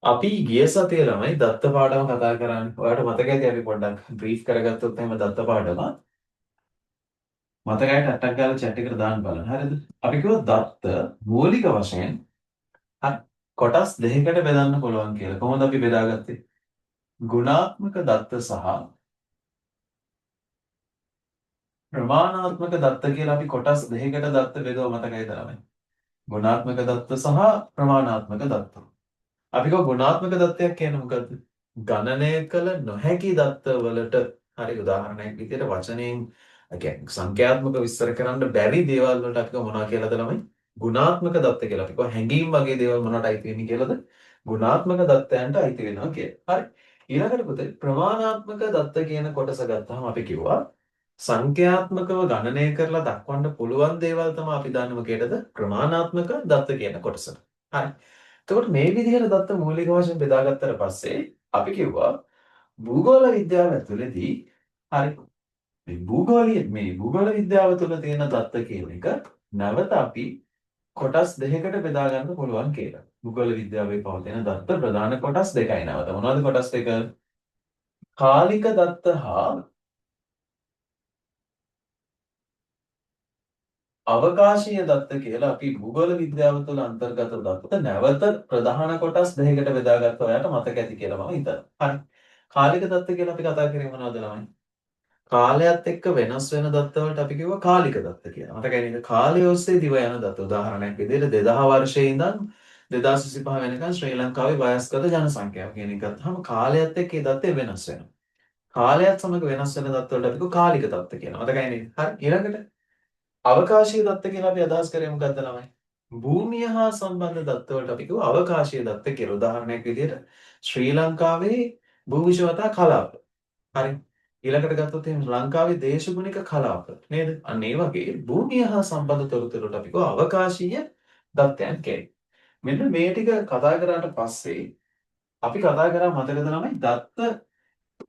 අපි ගිය සතියේ ළමයි දත්ත පාඩම කතා කරන්නේ. ඔයාලට මතක ඇති අපි පොඩ්ඩක් බ්‍රීෆ් කරගත්තොත් එහෙම දත්ත පාඩම. මතකයි ටට්ටක් ගාලා chat එකට දාන්න බලන්න. හරිද? අපි කිව්වා දත්ත මූලික වශයෙන් හරි කොටස් දෙකකට බෙදන්න පුළුවන් කියලා. කොහොමද අපි බෙදාගත්තේ? ගුණාත්මක දත්ත සහ ප්‍රමාණාත්මක දත්ත කියලා අපි කොටස් දෙකකට දත්ත බෙදුවා මතකයිද ළමයි? ගුණාත්මක දත්ත සහ ප්‍රමාණාත්මක දත්ත. අපි කිව්වා ගුණාත්මක දත්තයක් කියන්නේ මොකද්ද? ගණනය කළ නොහැකි දත්තවලට හරි උදාහරණයක් විදිහට වචනයෙන් කියන්නේ සංඛ්‍යාත්මක විස්තර කරන්න බැරි දේවල් වලට අපි මොනවා කියලාද ළමයි? ගුණාත්මක දත්ත කියලා. අපි කිව්වා හැඟීම් වගේ දේවල් මොනවට අයිති වෙන්නේ කියලාද? ගුණාත්මක දත්තයන්ට අයිති වෙනවා කියලා. හරි. ඊළඟට පුතේ ප්‍රමාණාත්මක දත්ත කියන කොටස ගත්තාම අපි කිව්වා සංඛ්‍යාත්මකව ගණනය කරලා දක්වන්න පුළුවන් දේවල් තමයි අපි දන්නේ මොකේදද? ප්‍රමාණාත්මක දත්ත කියන කොටසට. හරි. එතකොට මේ විදිහට දත්ත මූලික වශයෙන් බෙදාගත්තට පස්සේ අපි කිව්වා භූගෝල විද්‍යාව ඇතුළේදී හරි මේ භූගෝල විද්‍යාව තුළ තියෙන දත්ත කියන එක නැවත අපි කොටස් දෙකකට බෙදා ගන්න පුළුවන් කියලා. භූගෝල විද්‍යාවේ පවතින දත්ත ප්‍රධාන කොටස් දෙකයි නැවත. මොනවද කොටස් දෙක? කාලික දත්ත හා අවකාශීය දත්ත කියලා අපි භූගෝල විද්‍යාව තුළ අන්තර්ගත දත්ත නැවත ප්‍රධාන කොටස් දෙකකට බෙදාගත්ත ඔයාලට මතක ඇති කියලා මම හිතනවා. හරි. කාලික දත්ත කියලා අපි කතා කරේ මොනවද ළමයි? කාලයත් එක්ක වෙනස් වෙන දත්ත වලට අපි කිව්වා කාලික දත්ත කියලා. මතකයි නේද? කාලය ඔස්සේ දිව යන දත්ත. උදාහරණයක් විදිහට 2000 වර්ෂයේ ඉඳන් 2025 වෙනකන් ශ්‍රී ලංකාවේ වයස්ගත ජනසංඛ්‍යාව කියන එක ගත්තාම කාලයත් එක්ක ඒ දත්තේ වෙනස් වෙනවා. කාලයත් සමග වෙනස් වෙන දත්ත වලට අපි කිව්වා කාලික දත්ත කියලා. මතකයි නේද? හරි. ඊළඟට අවකාශීය දත්ත කියලා අපි අදහස් කරේ මොකද්ද ළමයි? භූමිය හා සම්බන්ධ දත්ත වලට අපි කිව්වා අවකාශීය දත්ත කියලා. උදාහරණයක් විදිහට ශ්‍රී ලංකාවේ භූමිශවතා කලාප. හරි. ඊළඟට ගත්තොත් එහෙනම් ලංකාවේ දේශගුණික කලාප නේද? අන්න ඒ වගේ භූමිය හා සම්බන්ධ තොරතුරු වලට අපි කිව්වා අවකාශීය දත්තයන් කියලා. මෙන්න මේ ටික කතා කරාට පස්සේ අපි කතා කරා මතකද ළමයි දත්ත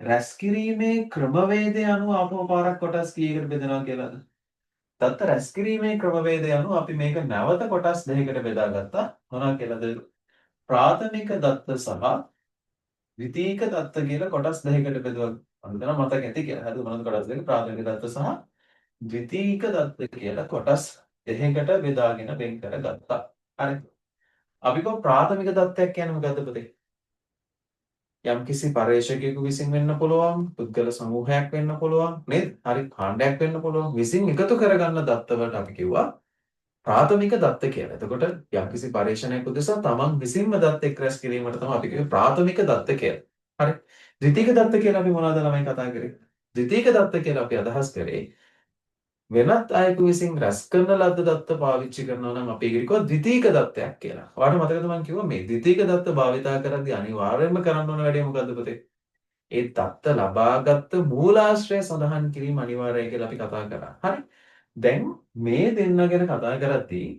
රැස්කිරීමේ ක්‍රමවේදය අනුව අපව පාරක් කොටස් කීයකට බෙදනවා කියලාද? දත්ත රැස්කිරීමේ ක්‍රමවේදය අනුව අපි මේක නැවත කොටස් දෙකකට බෙදාගත්තා. මොනවා කියලාද? ප්‍රාථමික දත්ත සහ ද්විතීයික දත්ත කියලා කොටස් දෙකකට බෙදුවා. මම හිතනවා මතක ඇති කියලා. හරිද? මොනවද කොටස් දෙක? ප්‍රාථමික දත්ත සහ ද්විතීයික දත්ත කියලා කොටස් දෙකකට බෙදාගෙන වෙන් කරගත්තා. හරි. අපි කො ප්‍රාථමික දත්තයක් කියන්නේ මොකද්ද පුතේ? යම්කිසි පර්යේෂකයෙකු විසින් වෙන්න පුළුවන්, පුද්ගල සමූහයක් වෙන්න පුළුවන් නේද? හරි. කාණ්ඩයක් වෙන්න පුළුවන්. විසින් එකතු කරගන්න දත්තවලට අපි කිව්වා ප්‍රාථමික දත්ත කියලා. එතකොට යම්කිසි පරීක්ෂණයක් උදෙසා තමන් විසින්ම දත්ත එක් රැස් කිරීමට තමයි අපි කියන්නේ ප්‍රාථමික දත්ත කියලා. හරි. ද්විතීයික දත්ත කියලා අපි මොනවද ළමයි කතා කරේ? ද්විතීයික දත්ත කියලා අපි අදහස් කරේ වෙනත් අයෙකු විසින් රැස් කරන ලද්ද දත්ත පාවිච්චි කරනවා නම් අපි ඒකට කිව්වා ද්විතීයික දත්තයක් කියලා. ඔයාලට මතකද මම කිව්වා මේ ද්විතීයික දත්ත භාවිතා කරද්දී අනිවාර්යයෙන්ම කරන්න ඕන වැඩේ මොකද්ද පුතේ? ඒ දත්ත ලබාගත් මූලාශ්‍රය සඳහන් කිරීම අනිවාර්යයි කියලා අපි කතා කරා. හරි. දැන් මේ දෙන්න ගැන කතා කරද්දී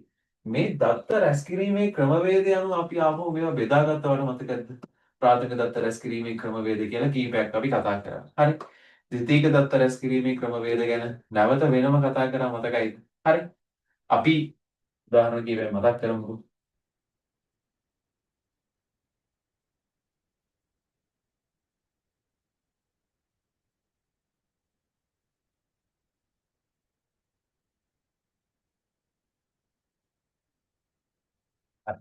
මේ දත්ත රැස්කිරීමේ ක්‍රමවේදය අනුව අපි ආපහු මේවා බෙදාගත්තවට මතකද? ප්‍රාථමික දත්ත රැස්කිරීමේ ක්‍රමවේද කියලා කීපයක් අපි කතා කරා. හරි. ද්විතීයික දත්ත රැස්කිරීමේ ක්‍රමවේද ගැන නැවත වෙනම කතා කරා මතකයිද? හරි. අපි උදාහරණ කීපයක් මතක් කරමුකෝ. හරි.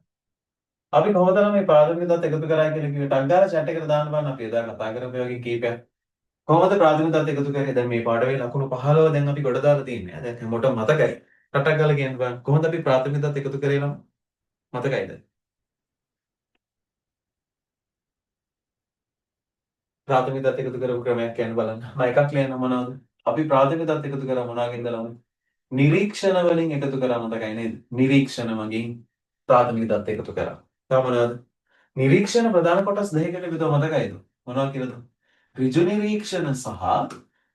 අපි කොහොමද මේ ප්‍රාථමික දත්ත එකතු කරා කියලා කිව්වේ? ටක් ගාලා chat එකට දාන්න බලන්න අපි එදා කතා කරපු වගේ කීපයක්. කොහොමද ප්‍රාථමික දත්ත එකතු කරේ? දැන් මේ පාඩමේ ලකුණු 15 දැන් අපි ගොඩ දාලා තින්නේ. දැන් හැමෝටම මතකයි. ටටක් ගාලා කියන්න බලන්න. කොහොමද අපි ප්‍රාථමික දත්ත එකතු කරේ නම් මතකයිද? ප්‍රාථමික දත්ත එකතු කරපු ක්‍රමයක් කියන්න බලන්න. මම එකක් ලියන්න මොනවද? අපි ප්‍රාථමික දත්ත එකතු කරා මොනවාගෙන්ද ළමයි? නිරීක්ෂණ වලින් එකතු කරා මතකයි නේද? නිරීක්ෂණ මගින් ප්‍රාථමික දත්ත එකතු කරා. තව මොනවද? නිරීක්ෂණ ප්‍රධාන කොටස් දෙකකට බෙදුවා මතකයිද? මොනවද කියලාද? ඍජු නිරීක්ෂණ සහ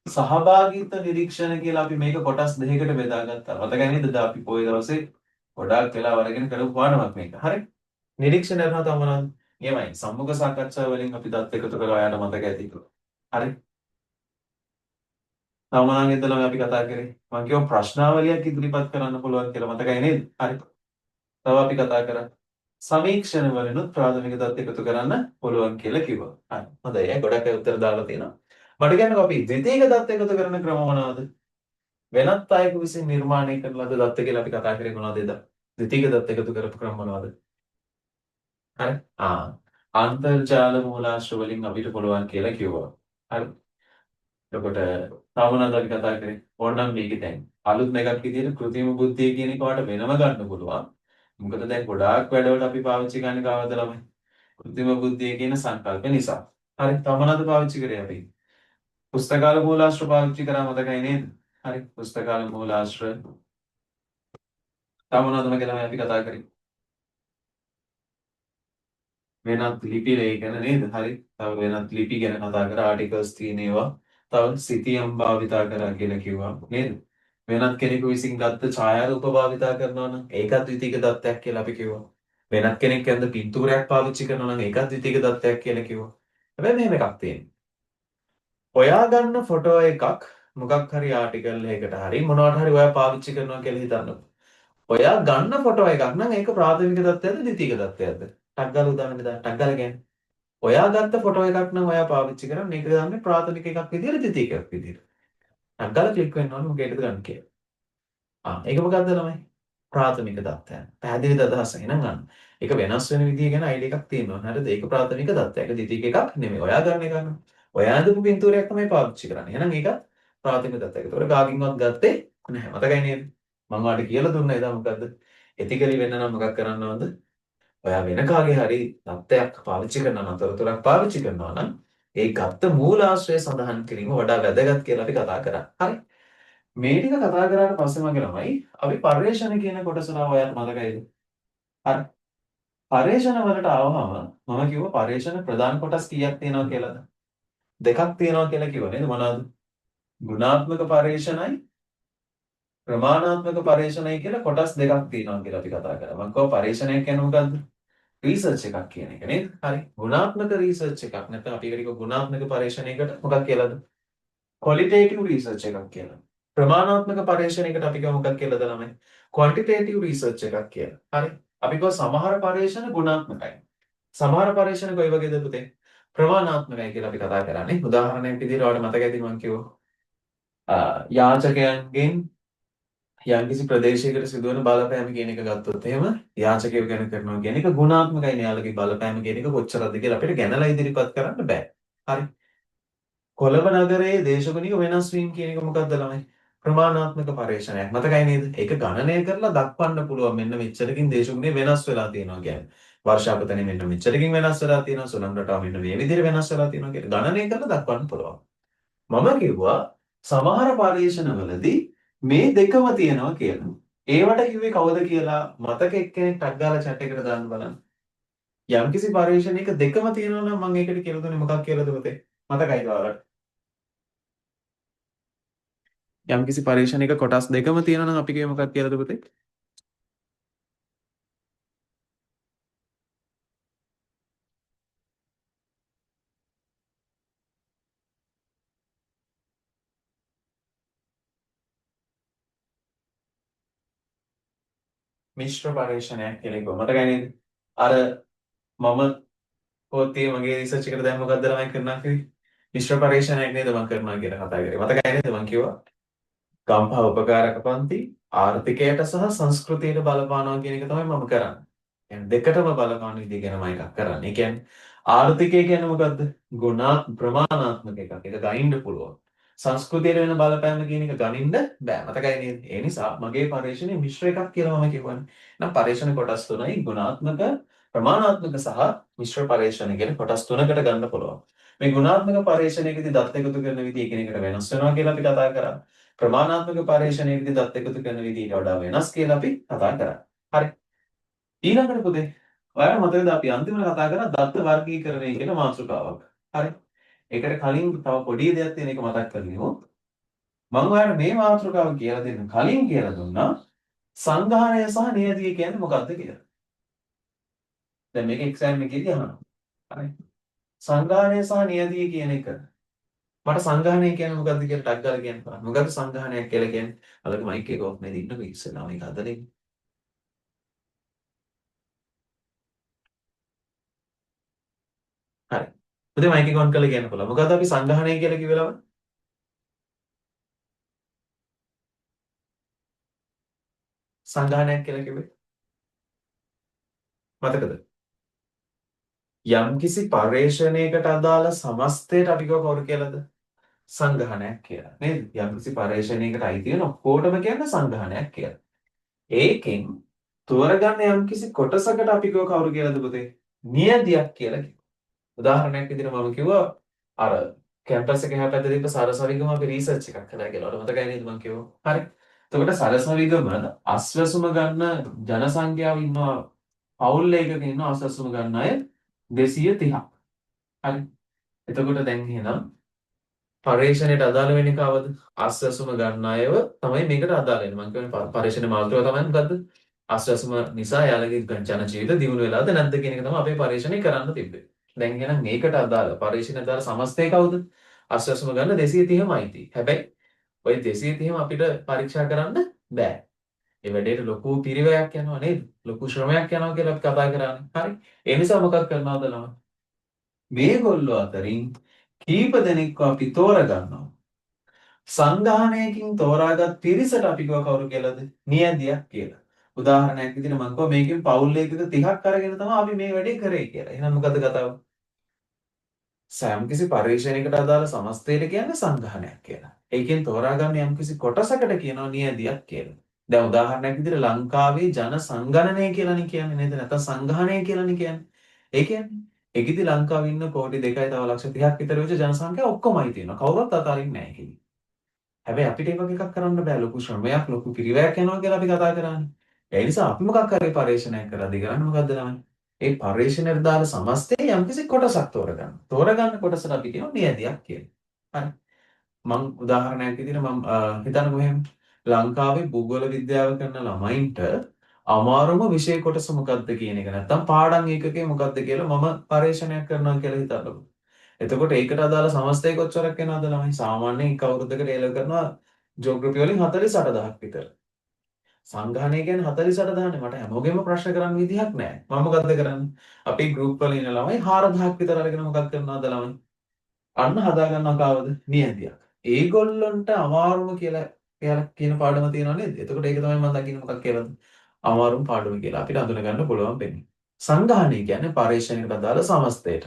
සහභාගීත්ව නිරීක්ෂණ කියලා අපි මේක කොටස් දෙකකට බෙදාගත්තා. මතකයි නේද? අපි පොයේ දවසේ ගොඩාක් වෙලා අරගෙන කරපු පාඩමක් මේක. හරි? නිරීක්ෂණ කරනවා තව මොනවද? එහෙමයි. සම්මුඛ සාකච්ඡා වලින් අපි දත් එකතු කරලා ඔයාලට මතක ඇති. හරි? තව මොනවාගෙන්ද ළමයි අපි කතා කරේ? මම කිව්වා ප්‍රශ්නාවලියක් ඉදිරිපත් කරන්න පුළුවන් කියලා මතකයි නේද? හරි. තව අපි කතා කරා සමීක්ෂණ වලිනුත් ප්‍රාථමික දත්ත එකතු කරන්න පුළුවන් කියලා කිව්වා. හරි. හොඳයි. ගොඩක් අය උත්තර දාලා තියෙනවා. මට කියන්නකෝ අපි ද්විතීයික දත්ත එකතු කරන ක්‍රම මොනවද? වෙනත් අයෙකු විසින් නිර්මාණය කරන ලද දත්ත කියලා අපි කතා කරේ මොනවද එදා? ද්විතීයික දත්ත එකතු කරපු ක්‍රම මොනවද? හරි. අන්තර්ජාල මූලාශ්‍ර වලින් අපිට පුළුවන් කියලා කිව්වා. හරි. එතකොට තව මොනවද අපි කතා කරේ? ඕනනම් මේකේ දැන් අලුත් එකක් විදිහට කෘත්‍රිම බුද්ධිය කියන එක වට වෙනම ගන්න පුළුවන්. මොකද දැන් ගොඩාක් වැඩවලට අපි පාවිච්චි කරන්නේ කාවද ළමයි? කෘත්‍රිම බුද්ධිය කියන සංකල්ප නිසා. හරි. තව මොනවද පාවිච්චි කරේ අපි? පුස්තකාල මූලාශ්‍ර පාවිච්චි කරා මතකයි නේද? හරි. පුස්තකාල මූලාශ්‍ර තව මොනවද මගේ ළමයි අපි කතා කරේ? වෙනත් ලිපි ලේඛන නේද? හරි. තව වෙනත් ලිපි ගැන කතා කරා ආටිකල්ස් තියෙන ඒවා. තව සිතියම් භාවිතා කරා කියලා කිව්වා නේද? වෙනත් කෙනෙකු විසින් ගත්ත ඡායාරූප භාවිතා කරනවා නම් ඒකත් ද්විතීයික දත්තයක් කියලා අපි කිව්වා. වෙනත් කෙනෙක් ඇඳ පින්තූරයක් පාවිච්චි කරනවා නම් ඒකත් ද්විතීයික දත්තයක් කියලා කිව්වා. හැබැයි මෙහෙම එකක් තියෙනවා. හොයාගන්න ෆොටෝ එකක් මොකක් හරි ආටිකල් එකකට හරි මොනවට හරි ඔයා පාවිච්චි කරනවා කියලා හිතන්නකෝ. ඔයා ගන්න ෆොටෝ එකක් නම් ඒක ප්‍රාථමික දත්තයක්ද ද්විතීයික දත්තයක්ද? ටක් ගාලා උදාහරණ දාන්න. ටක් ගාලා කියන්නේ. ඔයා ගත්ත ෆොටෝ එකක් නම් ඔයා පාවිච්චි කරන්නේ ඒක ගන්නේ ප්‍රාථමික එකක් විදියට ද්විතීයික එකක් විදියට. ටක් ගාලා ක්ලික් වෙන්න ඕනේ මොකේද ගන්න කියලා. ඒක මොකක්ද ළමයි? ප්‍රාථමික දත්තයන්. පැහැදිලිද අදහස? එහෙනම් ගන්න. ඒක වෙනස් වෙන විදිය ගැන අයිඩියා එකක් තියෙනවා. හරිද? ඒක ප්‍රාථමික දත්තයක්. ද්විතීයික එකක් නෙමෙයි. ඔයා ගන්න එක නෙමෙයි. ඔයා හදපු පින්තූරයක් තමයි පාවිච්චි කරන්නේ. එහෙනම් ඒක ප්‍රාථමික දත්තයක්. ඒතකොට කාගෙන්වත් ගත්තේ නැහැ. මතකයි නේද? මම ඔයාලට කියලා දුන්නා එදා මොකද්ද? එතිකලි වෙන්න නම් මොකක් කරන්න ඕනද? ඔයා වෙන කාගේ හරි දත්තයක් පාවිච්චි කරනවා නම් තොරතුරක් පාවිච්චි කරනවා නම් ඒ ගත්ත මූලාශ්‍රය සඳහන් කිරීම වඩා වැදගත් කියලා අපි කතා කරා. හරි. මේ ටික කතා කරාට පස්සේ මගේ ළමයි අපි පර්යේෂණ කියන කොටස නම් ඔයාලට මතකයිද? හරි. පර්යේෂණ වලට ආවම මම කිව්වා පර්යේෂණ ප්‍රධාන කොටස් කීයක් තියෙනවා කියලාද? දෙකක් තියෙනවා කියලා කිව්වා නේද? මොනවද? ගුණාත්මක පර්යේෂණයි ප්‍රමාණාත්මක පර්යේෂණයි කියලා කොටස් දෙකක් තියෙනවා කියලා අපි කතා කරා. මම කිව්වා පර්යේෂණයක් කියන්නේ මොකද්ද? රිසර්ච් එකක් කියන එක නේද? හරි. ගුණාත්මක රිසර්ච් එකක් නැත්නම් අපි ඒකට කිව්ව ගුණාත්මක පර්යේෂණයකට මොකක් කියලාද? ක්වොලිටේටිව් රිසර්ච් එකක් කියලා. ප්‍රමාණාත්මක පර්යේෂණයකට අපි කිව්ව මොකක් කියලාද ළමයි? ක්වොන්ටිටේටිව් රිසර්ච් එකක් කියලා. හරි. අපි කිව්ව සමහර පර්යේෂණ ගුණාත්මකයි. සමහර පර්යේෂණ කොයි වගේද පුතේ? ප්‍රමාණාත්මකයි කියලා අපි කතා කරන්නේ. උදාහරණයක් විදිහට ඔයාලට මතක ඇති මම කිව්වා යාචකයන්ගෙන් යම්කිසි ප්‍රදේශයකට සිදුවන බලපෑම කියන එක ගත්තොත් එහෙම යාචකයෝ ගැන කරනවා කියන එක ගුණාත්මකයි නේ. යාළුවගේ බලපෑම කියන එක කොච්චරද කියලා අපිට ගැනලා ඉදිරිපත් කරන්න බෑ. හරි. කොළඹ නගරයේ දේශගුණික වෙනස් වීම කියන එක මොකක්ද ළමයි? ප්‍රමාණාත්මක පර්යේෂණයක්. මතකයි නේද? ඒක ගණනය කරලා දක්වන්න පුළුවන් මෙන්න මෙච්චරකින් දේශගුණය වෙනස් වෙලා තියෙනවා කියන්නේ. වර්ෂාපතනෙ මෙන්න මෙච්චරකින් වෙනස් වෙලා තියෙනවා. සුළං රටාව මෙන්න මේ විදිහට වෙනස් වෙලා තියෙනවා කියලා ගණනය කරලා දක්වන්න පුළුවන්. මම කිව්වා සමහර පර්යේෂණවලදී මේ දෙකම තියෙනවා කියලා. ඒවට කිව්වේ කවුද කියලා මතක එක්කෙනෙක් ටක් ගාලා chat එකට දාන්න බලන්න. යම්කිසි පර්යේෂණයක දෙකම තියෙනවා නම් මම ඒකට කියලා දුන්නේ මොකක් කියලාද පුතේ? මතකයිද ඔයාලට? යම්කිසි පර්යේෂණයක කොටස් දෙකම තියෙනවා නම් අපි කිව්වේ මොකක් කියලාද පුතේ? මිශ්‍ර පර්යේෂණයක් කියලා කිව්වා. මතකයි නේද? අර මම පොතේ මගේ රිසර්ච් එකට දැන් මොකක්ද ළමයි කරනවා කිව්වේ? මිශ්‍ර පර්යේෂණයක් නේද මම කරනවා කියලා කතා කරේ. මතකයි නේද මම කිව්වා? ගම්පහ උපකාරක පන්ති ආර්ථිකයට සහ සංස්කෘතියට බලපානවා කියන එක තමයි මම කරන්නේ. يعني දෙකටම බලපාන විදිහ ගැන මම එකක් කරන්නේ. ඒ කියන්නේ ආර්ථිකය කියන්නේ මොකද්ද? ප්‍රමාණාත්මක එකක්. ඒක ගනින්න පුළුවන්. සංස්කෘතියට වෙන බලපෑම කියන එක ගනින්න බෑ. මතකයි නේද? ඒ නිසා මගේ පරීක්ෂණය මිශ්‍ර එකක් කියලා මම කියවනේ. නම් පරීක්ෂණ කොටස් තුනයි ගුණාත්මක, ප්‍රමාණාත්මක සහ මිශ්‍ර පරීක්ෂණ කියන කොටස් තුනකට ගන්න පුළුවන්. මේ ගුණාත්මක පරීක්ෂණයකදී දත් එකතු කරන විදිහ එකිනෙකට වෙනස් වෙනවා කියලා අපි කතා කරා. ප්‍රමාණාත්මක පරීක්ෂණයකදී දත් එකතු කරන විදිහට වඩා වෙනස් කියලා අපි කතා කරා. හරි. ඊළඟට පුතේ ඔයාලට මතකද අපි අන්තිමට කතා කරා දත්ත වර්ගීකරණය කියන මාතෘකාවක්. හරි. ඒකට කලින් තව පොඩි දෙයක් තියෙන එක මතක් කරගනිමු. මම ඔයාලට මේ මාතෘකාව කියලා දෙන්න කලින් කියලා දුන්නා සංගාහනය සහ නියතිය කියන්නේ මොකක්ද කියලා. දැන් මේක එක්සෑම් එකේදී අහනවා. හරි. සංගාහනය සහ නියතිය කියන එක මට සංගාහනය කියන්නේ මොකක්ද කියලා ටක් ගාලා කියන්න බලන්න. මොකක්ද සංගාහනයක් කියලා කියන්නේ? අලක මයික් එක ඔෆ් නේද ඉන්නකෝ ඉස්සෙල්ලා මේක හදලා පුතේ මයික් එක ඔන් කරලා කියන්න පුළුවන්. මොකද අපි සංග්‍රහණය කියලා කිව්ව ළමයි. සංග්‍රහණයක් කියලා කිව්වේ. මතකද? යම්කිසි පර්යේෂණයකට අදාළ සමස්තයට අපි කවුරු කියලාද? සංග්‍රහණයක් කියලා. නේද? යම්කිසි පර්යේෂණයකට අයිති වෙන ඔක්කොටම කියන්නේ සංග්‍රහණයක් කියලා. ඒකෙන් තෝරගන්න යම්කිසි කොටසකට අපි කවුරු කියලාද පුතේ? නියදියක් කියලා කිව්වා. උදාහරණයක් විදිහට මම කිව්වා අර කැම්පස් එකේ එහා පැත්තේ තිබ්බ සරසවිගම අපි රිසර්ච් එකක් කළා කියලා. ඔයාලට මතකයි නේද මම කිව්වා? හරි. එතකොට සරසවිගම අස්වැසුම ගන්න ජනසංඛ්‍යාව ඉන්නවා පවුල් එකක ඉන්න අස්වැසුම ගන්න අය 230ක්. හරි. එතකොට දැන් එහෙනම් පර්යේෂණයට අදාළ වෙන්නේ කවද? අස්වැසුම ගන්න අයව තමයි මේකට අදාළ වෙන්නේ. මම කියන්නේ පර්යේෂණ මාතෘකාව තමයි මොකද්ද? අස්වැසුම නිසා යාළගේ ජන ජීවිත දියුණු වෙලාද නැද්ද කියන එක තමයි අපේ පර්යේෂණය කරන්න තිබ්බේ. දැන් එහෙනම් මේකට අදාළ පර්යේෂණයට අදාළ සමස්තය කවුද? අස්වැසුම ගන්න 230මයි තියෙන්නේ. හැබැයි ওই 230ම අපිට පරීක්ෂා කරන්න බෑ. ඒ වැඩේට ලොකු පිරිවැයක් යනවා නේද? ලොකු ශ්‍රමයක් යනවා කියලා අපි කතා කරන්නේ. හරි. ඒ නිසා මොකක් කරනවද ළමයි? මේගොල්ලෝ අතරින් කීප දෙනෙක්ව අපි තෝරගන්නවා. සංගාහණයකින් තෝරාගත් පිරිසට අපි කවුරු කියලාද? නියැදියක් කියලා. උදාහරණයක් විදිහට මම කිව්වා මේකෙන් පවුල් එකක 30ක් අරගෙන තමයි අපි මේ වැඩේ කරේ කියලා. එහෙනම් මොකද කතාව? යම්කිසි පරිශ්‍රණයකට අදාළ සමස්තයට කියන්නේ සංග්‍රහණයක් කියලා. ඒකෙන් තෝරාගන්න යම්කිසි කොටසකට කියනවා නියැදියක් කියලා. දැන් උදාහරණයක් විදිහට ලංකාවේ ජන සංගණනය කියලානේ කියන්නේ නේද? නැත්නම් සංග්‍රහණය කියලානේ කියන්නේ. ඒ කියන්නේ ඒකෙදි ලංකාවේ ඉන්න කෝටි 2යි තව ලක්ෂ 30ක් විතර වෙච්ච ජනසංඛ්‍යාව ඔක්කොමයි තියෙනවා. කවුරුත් අතාරින්නේ නැහැ ඒකෙදි. හැබැයි අපිට ඒ වගේ එකක් කරන්න බෑ. ලොකු ශ්‍රමයක් ලොකු පිරිවැයක් යනවා කියලා අපි කතා කරන්නේ. ඒ නිසා අපි මොකක් හරි පරිශ්‍රණයක් කරද්දී කරන්නේ මොකද්ද ළමයි? ඒ පර්යේෂණයට දාලා සමස්තයේ යම්කිසි කොටසක් තෝරගන්න. තෝරගන්න කොටසට අපි කියනවා නියැදියක් කියලා. හරි. මම උදාහරණයක් විදිහට මම හිතන්නකෝ එහෙම ලංකාවේ භූගෝල විද්‍යාව කරන ළමයින්ට අමාරුම විෂය කොටස මොකක්ද කියන එක නැත්තම් පාඩම් ඒකකේ මොකක්ද කියලා මම පර්යේෂණයක් කරනවා කියලා හිතන්නකෝ. එතකොට ඒකට අදාළ සමස්තය කොච්චරක් වෙනවද ළමයි? සාමාන්‍යයෙන් එක අවුරුද්දකට ඒල කරනවා ජියෝග්‍රැෆි වලින් 48000ක් විතර. සංග්‍රහණය කියන්නේ 48000නේ. මට හැමෝගෙම ප්‍රශ්න කරන්න විදිහක් නැහැ. මම මොකද්ද කරන්නේ? අපේ ගෲප් වල ඉන්න ළමයි 4000ක් විතර අරගෙන මොකක් කරනවද ළමයි? අන්න හදා ගන්නවා කාවද? නියැදියක්. ඒගොල්ලන්ට අමාරුම කියලා කියන පාඩම තියෙනවා නේද? එතකොට ඒක තමයි මම දකින්නේ මොකක් කියලාද? අමාරුම පාඩම කියලා අපිට අඳුන ගන්න පුළුවන් වෙන්නේ. සංග්‍රහණය කියන්නේ පරිශ්‍රණයකට අදාළ සමස්තයට.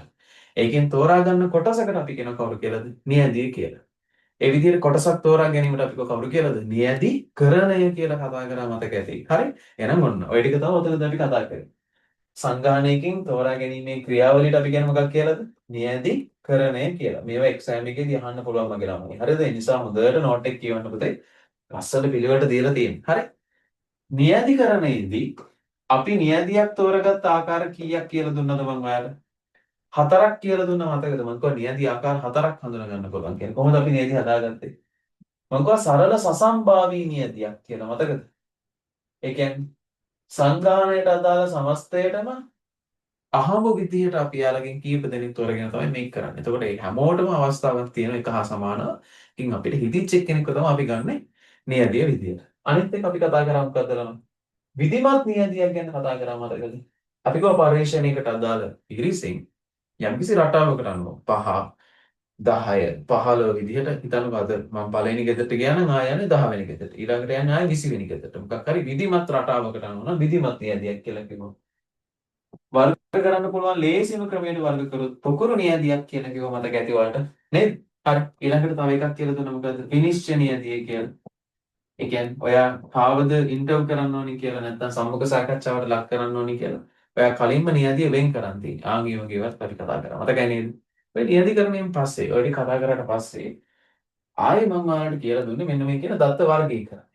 ඒකෙන් තෝරා ගන්න කොටසකට අපි කියන කවුරු කියලාද? නියැදිය කියලා. ඒ විදිහට කොටසක් තෝරා ගැනීමට අපි කවුරු කියලාද? නියැදිකරණය කියලා කතා කරා මතක ඇති. හරි? එහෙනම් ඔන්න ඔය ටික තමයි උතනදී අපි කතා කරේ. සංගාහණයකින් තෝරා ගැනීමේ ක්‍රියාවලියට අපි කියන්නේ මොකක් කියලාද? නියැදිකරණය කියලා. මේවා එක්සෑම් එකේදී අහන්න පුළුවන් මගේ ළමයි. හරිද? ඒ නිසා හොඳට නෝට් එක කියවන්න පුතේ. ලස්සන පිළිවෙලට දීලා තියෙනවා. හරි? නියැදිකරණයේදී අපි නියැදියක් තෝරගත් ආකාර කීයක් කියලා දුන්නද මම ඔයාලට? හතරක් කියලා දුන්නා මතකද? මම කිව්වා නියැදි ආකාර හතරක් හඳුනා ගන්න පුළුවන් කියලා. කොහොමද අපි නියැදි හදාගත්තේ? මම කිව්වා සරල සසම්භාවී නියැදියක් කියලා. මතකද? ඒ කියන්නේ සංගාහණයට අදාළ සමස්තයටම අහඹු විදිහට අපි යාළගෙන් කීප දෙනෙක් තෝරගෙන තමයි මේක කරන්නේ. එතකොට ඒ හැමෝටම අවස්ථාවක් තියෙන එක හා සමානව. ඉතින් අපිට හිතිච්ච එක්කෙනෙක්ව තමයි අපි ගන්නෙ නියැදිය විදියට. අනිත් එක අපි කතා කරා මොකද්ද ළමයි? විධිමත් නියැදියක් ගැන කතා කරා මතකද? අපි කව පරිශ්‍රණයකට අදාළ පිරිසින් යම්කිසි රටාවකට අනුව 5 10 15 විදිහට හිතන්නකෝ අද මම පළවෙනි ගෙදරට ගියා නම් ආය යන්නේ 10 වෙනි ගෙදරට. ඊළඟට යන්නේ ආය 20 වෙනි ගෙදරට. මොකක් හරි විධිමත් රටාවකට අනුව නම් විධිමත් නියැදියක් කියලා කිව්වොත්. වර්ග කරන්න පුළුවන් ලේසිම ක්‍රමයට වර්ග කරොත් පොකුරු නියැදියක් කියලා කිව්ව මතක ඇති ඔයාලට. නේද? හරි. ඊළඟට තව එකක් කියලා දුන්නා මොකද්ද? විනිශ්චය නියැදිය කියලා. ඒ කියන්නේ ඔයා කාවද ඉන්ටර්වයුව කරන්න ඕනි කියලා නැත්නම් සම්මුඛ සාකච්ඡාවට ලක් කරන්න ඕනි කියලා. ඔයා කලින්ම නියැදිය වෙන් කරන් තියෙන්නේ. ආන් ඒ වගේවත් අපි කතා කරා. මතකයි නේද? ඔය නියැදිකරණයෙන් පස්සේ ඔය ටික කතා කරාට පස්සේ ආයේ මම ඔයාලට කියලා දුන්නේ මෙන්න මේ කියන දත්ත වර්ගීකරණය.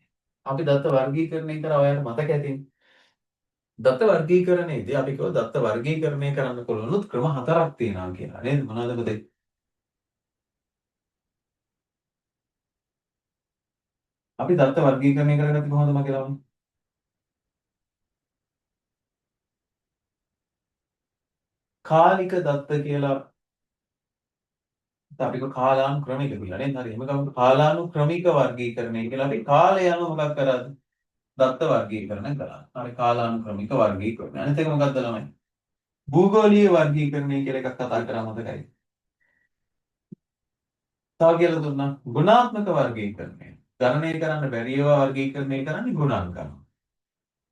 අපි දත්ත වර්ගීකරණය කරා ඔයාලට මතක ඇතිනේ. දත්ත වර්ගීකරණයේදී අපි කිව්වා දත්ත වර්ගීකරණය කරන්න පුළුවන් ක්‍රම හතරක් තියෙනවා කියලා. නේද? මොනවද පුතේ? අපි දත්ත වර්ගීකරණය කරගත්තේ කොහොමද මගේ ළමයි? කාලික දත්ත කියලා අපි කාලානුක්‍රමික කියලා නේද? හරි. එහෙම ගමු කාලානුක්‍රමික වර්ගීකරණය කියලා අපි කාලය යන මොකක් කරාද? දත්ත වර්ගීකරණය කරා. හරි කාලානුක්‍රමික වර්ගීකරණය. අනිත් එක මොකක්ද ළමයි? භූගෝලීය වර්ගීකරණය කියලා එකක් කතා කරා මතකයි. තව කියලා දුන්නා ගුණාත්මක වර්ගීකරණය. ගණනය කරන්න බැරි ඒවා වර්ගීකරණය කරන්නේ ගුණාංක අනුව.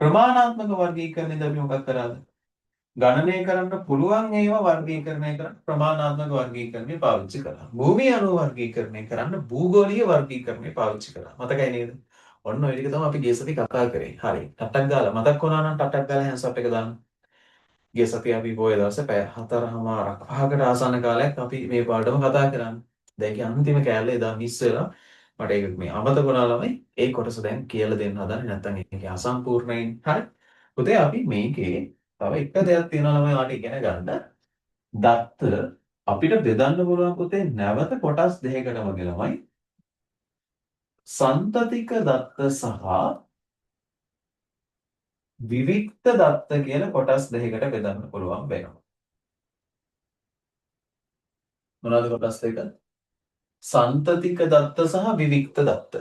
ප්‍රමාණාත්මක වර්ගීකරණයද අපි මොකක් කරාද? ගණනය කරන්න පුළුවන් ඒවා වර්ගීකරණය කරන්න ප්‍රමාණාත්මක වර්ගීකරණය පාවිච්චි කරා. භූමිය අණු වර්ගීකරණය කරන්න භූගෝලීය වර්ගීකරණය පාවිච්චි කරා. මතකයි නේද? ඔන්න ඔය ටික තමයි අපි ගිය සති කතා කරේ. හරි. ටටක් ගාලා මතක් වුණා නම් ටටක් ගාලා හැන්ස් අප් එක දාන්න. ගිය සතියේ අපි පොය දවසේ පැය 4:00මාරක් 5කට ආසන්න කාලයක් අපි මේ පාඩම කතා කරන්නේ. දැන් ඒකේ අන්තිම කෑල්ල එදා මිස් වෙලා මට ඒක මේ අමතක වුණා ළමයි. ඒ කොටස දැන් කියලා දෙන්න හදන්නේ නැත්නම් ඒක අසම්පූර්ණයින්. හරි. පුතේ අපි මේකේ තව එක දෙයක් තියෙනවා ළමයි ඔයාලට ඉගෙන ගන්න. දත්ත අපිට බෙදන්න පුළුවන් පුතේ නැවත කොටස් දෙකකට වගේ ළමයි. සන්තතික දත්ත සහ විවික්ත දත්ත කියලා කොටස් දෙකකට බෙදන්න පුළුවන් වෙනවා. මොනවද කොටස් දෙක? සන්තතික දත්ත සහ විවික්ත දත්ත.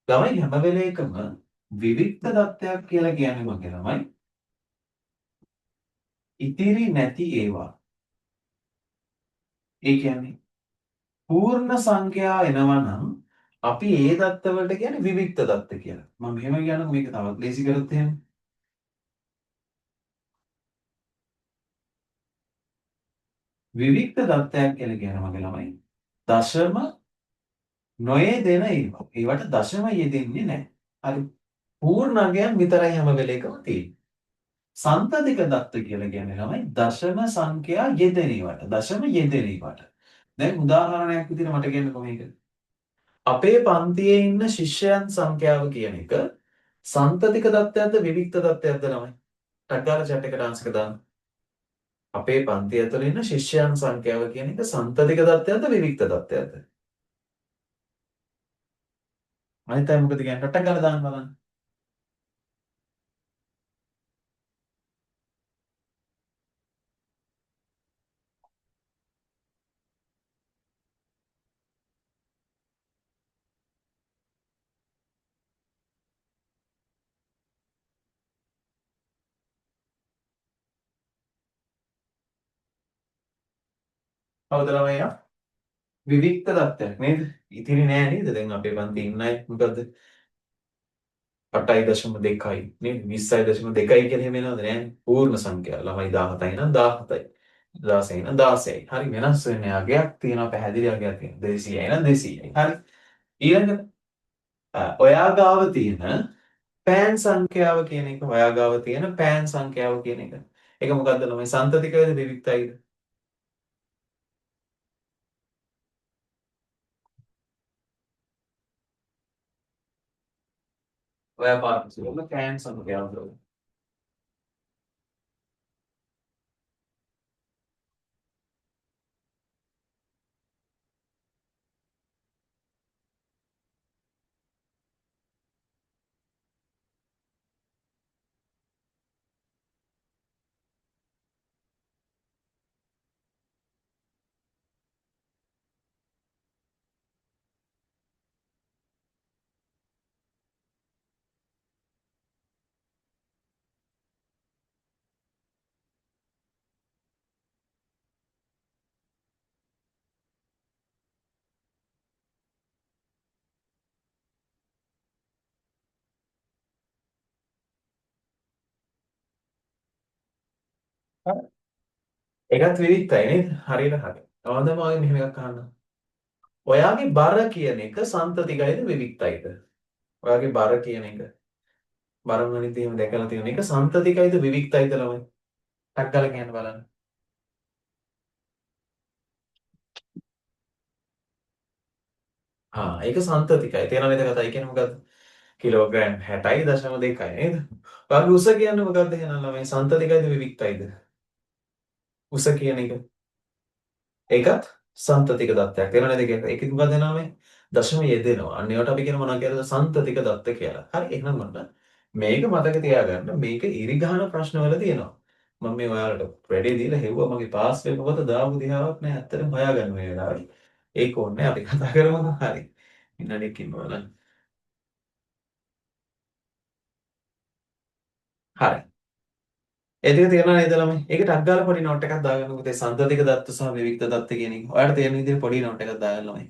ළමයි හැම වෙලේකම විවික්ත දත්තයක් කියලා කියන්නේ මොකද ළමයි? ඉතිරි නැති ඒවා. ඒ කියන්නේ පූර්ණ සංඛ්‍යා එනවා නම් අපි ඒ දත්ත වලට කියන්නේ විවික්ත දත්ත කියලා. මම මෙහෙම කියනකො මේක තවත් ලේසි කරොත් එහෙම. විවික්ත දත්තයක් කියලා කියන මගේ ළමයි දශම නොයෙදෙන ඒවා. ඒවට දශම යෙදෙන්නේ නැහැ. හරි. පූර්ණාංගයන් විතරයි හැම වෙලේකම තියෙන්නේ. සන්තතික දත්ත කියලා කියන්නේ ළමයි දශම සංඛ්‍යා යෙදෙන ඒවාට. දශම යෙදෙන ඒවාට. දැන් උදාහරණයක් විදිහට මට කියන්නකෝ මේක. අපේ පන්තියේ ඉන්න ශිෂ්‍යයන් සංඛ්‍යාව කියන එක සන්තතික දත්තයක්ද විවික්ත දත්තයක්ද ළමයි? ටක් ගාලා chat එකට ආන්සර් එක දාන්න. අපේ පන්තිය ඇතුළේ ඉන්න ශිෂ්‍යයන් සංඛ්‍යාව කියන එක සන්තතික දත්තයක්ද විවික්ත දත්තයක්ද? අනිත් අය මොකද කියන්නේ? ටක් ගාලා දාන්න බලන්න. කවුද ළමයා? විවික්ත දත්තයක් නේද? ඉතිරි නෑ නේද? දැන් අපේ පන්තියේ ඉන්න අය මොකද? 8.2යි නේද? 20.2යි කියලා එහෙම එනවද නෑනේ? පූර්ණ සංඛ්‍යා. ළමයි 17යි නම් 17යි. 16යි නම් 16යි. හරි වෙනස් වෙන්නේ අගයක් තියෙනවා පැහැදිලි අගයක් තියෙනවා. 200යි නම් 200යි. හරි. ඊළඟට ඔයා ගාව තියෙන පෑන් සංඛ්‍යාව කියන එක ඔයා ගාව තියෙන පෑන් සංඛ්‍යාව කියන එක. ඒක මොකද්ද ළමයි? සන්තතිකයිද විවික්තයිද? ඔයා පාවිච්චි කරන පෑන් සංඛ්‍යාවද? ඒකත් විවික්තයි නේද? හරියට හරි. අවන්දම වගේ මෙහෙම එකක් අහන්න. ඔයාගේ බර කියන එක සන්තතිකයිද විවික්තයිද? ඔයාගේ බර කියන එක බර ගණිතය එහෙම දැකලා තියෙන එක සන්තතිකයිද විවික්තයිද ළමයි? ටක් ගාලා කියන්න බලන්න. ඒක සන්තතිකයි. තේරෙනවද නේද කතාව? ඒ කියන්නේ මොකද්ද? කිලෝග්‍රෑම් 60.2යි නේද? ඔයාගේ උස කියන්නේ මොකද්ද එහෙනම් ළමයි? සන්තතිකයිද විවික්තයිද? උස කියන එක. ඒකත් සන්තතික දත්තයක්. තේරෙනවද නේද? ඒකෙත් මොකක්ද එනවා මේ? දශම යෙදෙනවා. අන්න ඒවට අපි කියන මොනවා කියලාද? සන්තතික දත්ත කියලා. හරි එහෙනම් මොන්න මේක මතක තියාගන්න. මේක ඉරිගහන ප්‍රශ්නවල තියෙනවා. මම මේ ඔයාලට වැඩේ දීලා හෙව්වා මගේ පාස් පේපර් පොත දාපු දිහාවක් නෑ. ඇත්තටම හොයාගන්න මේ වෙලාවේ. ඒක ඕනේ අපි කතා කරමුකෝ. හරි. ඉන්නඩෙක් ඉන්නවා නේද? හරි. ඒ ටික තේරෙනව නේද ළමයි? ඒකට ටක් ගාලා පොඩි නෝට් එකක් දාගන්න පුතේ. සන්තතික දත්ත සහ විවික්ත දත්ත කියන එක. ඔයාලට තේරෙන විදිහට පොඩි නෝට් එකක් දාගන්න ළමයි.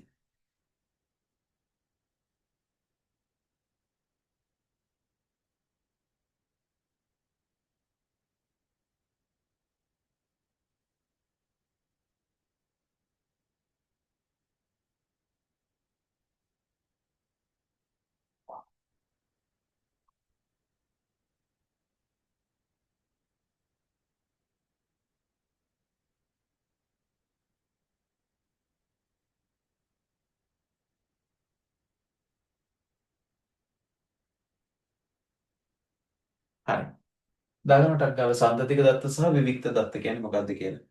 හරි. දාගන්න ටක් ගාලා සන්තතික දත්ත සහ විවික්ත දත්ත කියන්නේ මොකක්ද කියලා.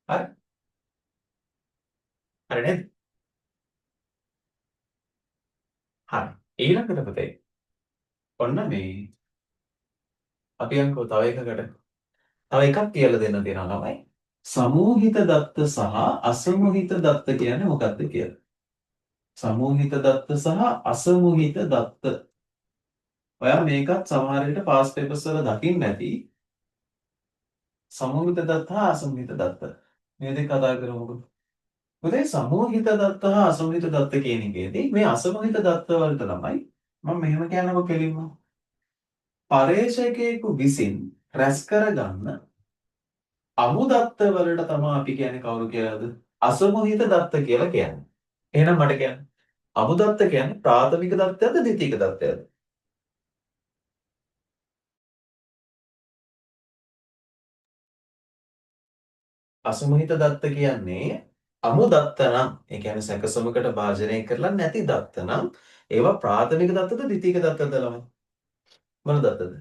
හරි. හරි නේද? හරි. ඊළඟට පුතේ ඔන්න මේ අපි යන්කෝ තව එකක් කියලා දෙන්න තියෙනවා ළමයි. සමූහිත දත්ත සහ අසමූහිත දත්ත කියන්නේ මොකක්ද කියලා. සමූහිත දත්ත සහ අසමූහිත දත්ත. ඔයා මේකත් සමහර විට පාස් පේපර්ස් වල දකින්න ඇති. සමූහිත දත්ත හා අසමූහිත දත්ත. මේ දෙක කතා කරමුකෝ. පුතේ සමූහිත දත්ත හා අසමූහිත දත්ත කියන එකේදී මේ අසමූහිත දත්ත වලට ළමයි මම මෙහෙම කියන්නකො කෙලින්ම. පරේක්ෂකයෙකු විසින් රැස් කරගන්න අමු දත්ත වලට තමයි අපි කියන්නේ කවුරු කියලාද? අසමූහිත දත්ත කියලා කියන්නේ. එහෙනම් මට කියන්න. අමු දත්ත කියන්නේ ප්‍රාථමික දත්තයක්ද ද්විතීයික දත්තයක්ද? අසමූහිත දත්ත කියන්නේ අමු දත්ත නම් ඒ කියන්නේ සැකසුමකට භාජනය කරලා නැති දත්ත නම් ඒවා ප්‍රාථමික දත්තද ද්විතීයික දත්තද ළමයි? මොන දත්තද?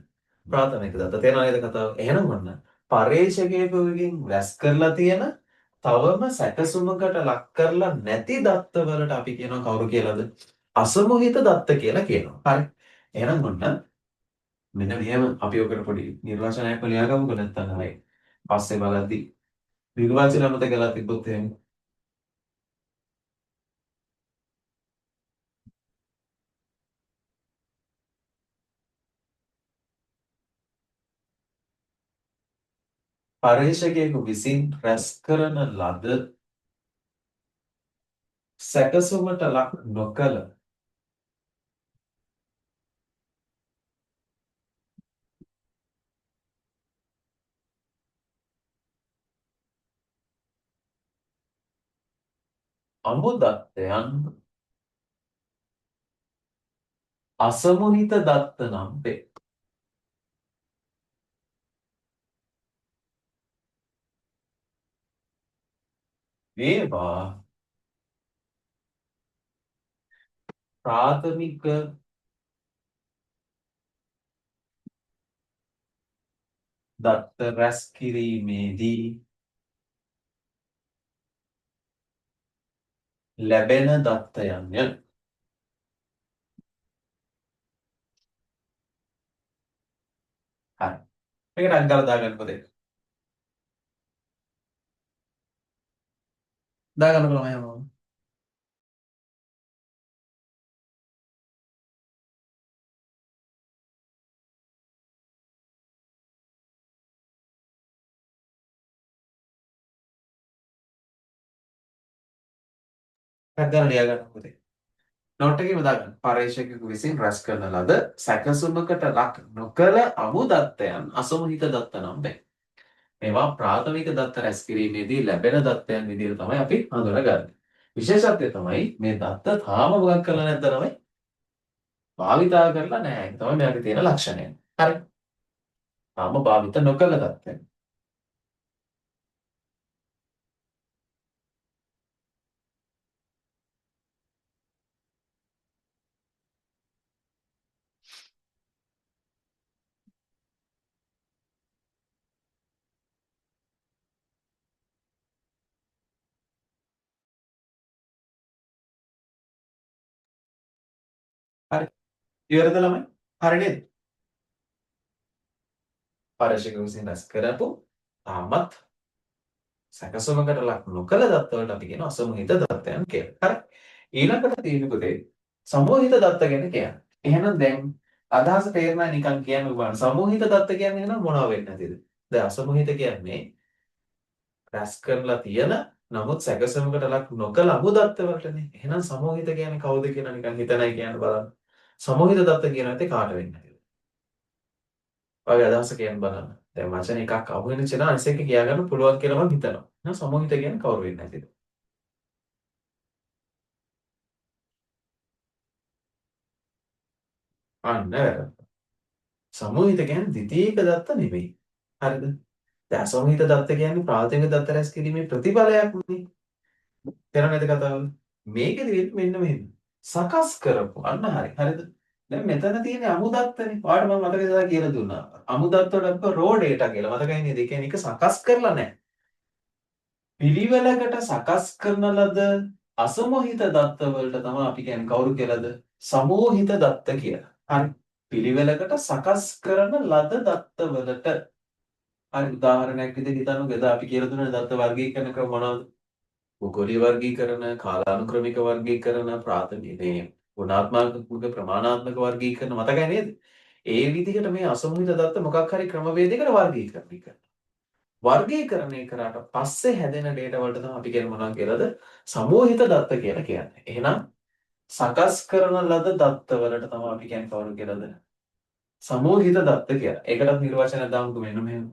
ප්‍රාථමික දත්ත. තේරෙනව නේද කතාව? එහෙනම් ඔන්න පරේක්ෂකයෙකුගෙන් රැස් කරලා තියෙන තවම සැකසුමකට ලක් කරලා නැති දත්ත වලට අපි කියනවා කවුරු කියලාද? අසමූහිත දත්ත කියලා කියනවා. හරි. එහෙනම් ඔන්න මෙන්න මෙහෙම අපි ඔකට පොඩි නිර්වචනයක් ලියාගමුකෝ නැත්නම් ආයේ පස්සේ බලද්දි නිර්වචන මත ගලා තිබ්බොත් එහෙම පරේක්ෂකයෙකු විසින් රැස් කරන ලද සැකසුමට ලක් නොකළ අමු දත්තයන් අසමූහිත දත්ත නම් වේ. ඒවා ප්‍රාථමික දත්ත රැස් කිරීමේදී ලැබෙන දත්තයන්ය. හරි. මේකට අංග දාලා දාගන්නකො දෙන්න. දාගන්නකො ළමයි හැමෝම. ටක් ගාලා ලියා ගන්නකො දෙන්න. නෝට් එකේම දාගන්න. පරේක්ෂකයෙකු විසින් රැස් කරන ලද සැකසුමකට ලක් නොකළ අමු දත්තයන් අසමූහිත දත්ත නම් වේ. මේවා ප්‍රාථමික දත්ත රැස් කිරීමේදී ලැබෙන දත්තයන් විදිහට තමයි අපි හඳුනගන්නේ. විශේෂත්වය තමයි මේ දත්ත තාම මොකක් කරලා නැද්ද තමයි භාවිතා කරලා නැහැ. ඒක තමයි මෙයාගේ තියෙන ලක්ෂණය. හරි. තාම භාවිත නොකළ දත්තයන්. ඉවරද ළමයි? හරි නේද? පර්යේෂක විසින් රැස් කරපු තාමත් සැකසුමකට ලක් නොකළ දත්ත වලට අපි කියනවා අසමූහිත දත්තයන් කියලා. හරි. ඊළඟට තියෙන පුතේ සමූහිත දත්ත ගැන කියන්නේ. එහෙනම් දැන් අදහස තේරුණා නිකන් කියන්න බලන්න. සමූහිත දත්ත කියන්නේ එහෙනම් මොනවා වෙන්නේ නැතිද? දැන් අසමූහිත කියන්නේ රැස් කරලා තියෙන නමුත් සැකසුමකට ලක් නොකළ අමුදත්ත වලටනේ. එහෙනම් සමූහිත කියන්නේ කවුද කියලා නිකන් හිතනයි කියන්න බලන්න. සමූහිත දත්ත කියන එකේ කාට වෙන්නේ නැතිද? ඔයගේ අදහස කියන්න බලන්න. දැන් වචන එකක් අහු වෙන චේන අනිත් එක කියා ගන්න පුළුවන් කියලා මම හිතනවා. එහෙනම් සමූහිත කියන්නේ කවුරු වෙන්නේ නැතිද? අන්න වැරද්ද. සමූහිත කියන්නේ ද්විතීයික දත්ත නෙමෙයි. හරිද? දැන් අසමූහිත දත්ත කියන්නේ ප්‍රාථමික දත්ත රැස් කිරීමේ ප්‍රතිඵලයක් නේ. තේරෙනවද කතාව? මේකෙදි වෙන්නේ මෙන්න මෙහෙම. සකස් කරපු. අන්න හරි. හරිද? දැන් මෙතන තියෙන්නේ අමු දත්තනේ. ඔයාලට මම මතකද ඉතලා කියලා දුන්නා. අමු දත්ත වලට අපි රෝ ඩේටා කියලා. මතකයි නේද? ඒ කියන්නේ ඒක සකස් කරලා නැහැ. පිළිවෙලකට සකස් කරන ලද අසමෝහිත දත්ත වලට තමයි අපි කියන්නේ කවුරු කියලාද? සමෝහිත දත්ත කියලා. හරි. පිළිවෙලකට සකස් කරන ලද දත්ත වලට හරි උදාහරණයක් විදිහට හිතන්නකෝ එදා අපි කියලා දුන්නේ දත්ත වර්ගීකරණ ක්‍රම මොනවද? භූගෝලීය වර්ගීකරණ, කාලානුක්‍රමික වර්ගීකරණ, ප්‍රාථමික මේ ගුණාත්මක ප්‍රමාණාත්මක වර්ගීකරණ මතකයි නේද? ඒ විදිහට මේ අසමෝහිත දත්ත මොකක් හරි ක්‍රමවේදයකට වර්ගීකරණය කරනවා. වර්ගීකරණය කරාට පස්සේ හැදෙන ඩේටා වලට තමයි අපි කියන්නේ මොනවා කියලාද? සමූහිත දත්ත කියලා කියන්නේ. එහෙනම් සකස් කරන ලද දත්ත වලට තමයි අපි කියන්නේ කවුරු කියලාද? සමූහිත දත්ත කියලා. ඒකටත් නිර්වචනයක් දාමුකෝ මෙන්න මෙහෙම.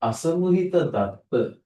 අසමූහිත දත්ත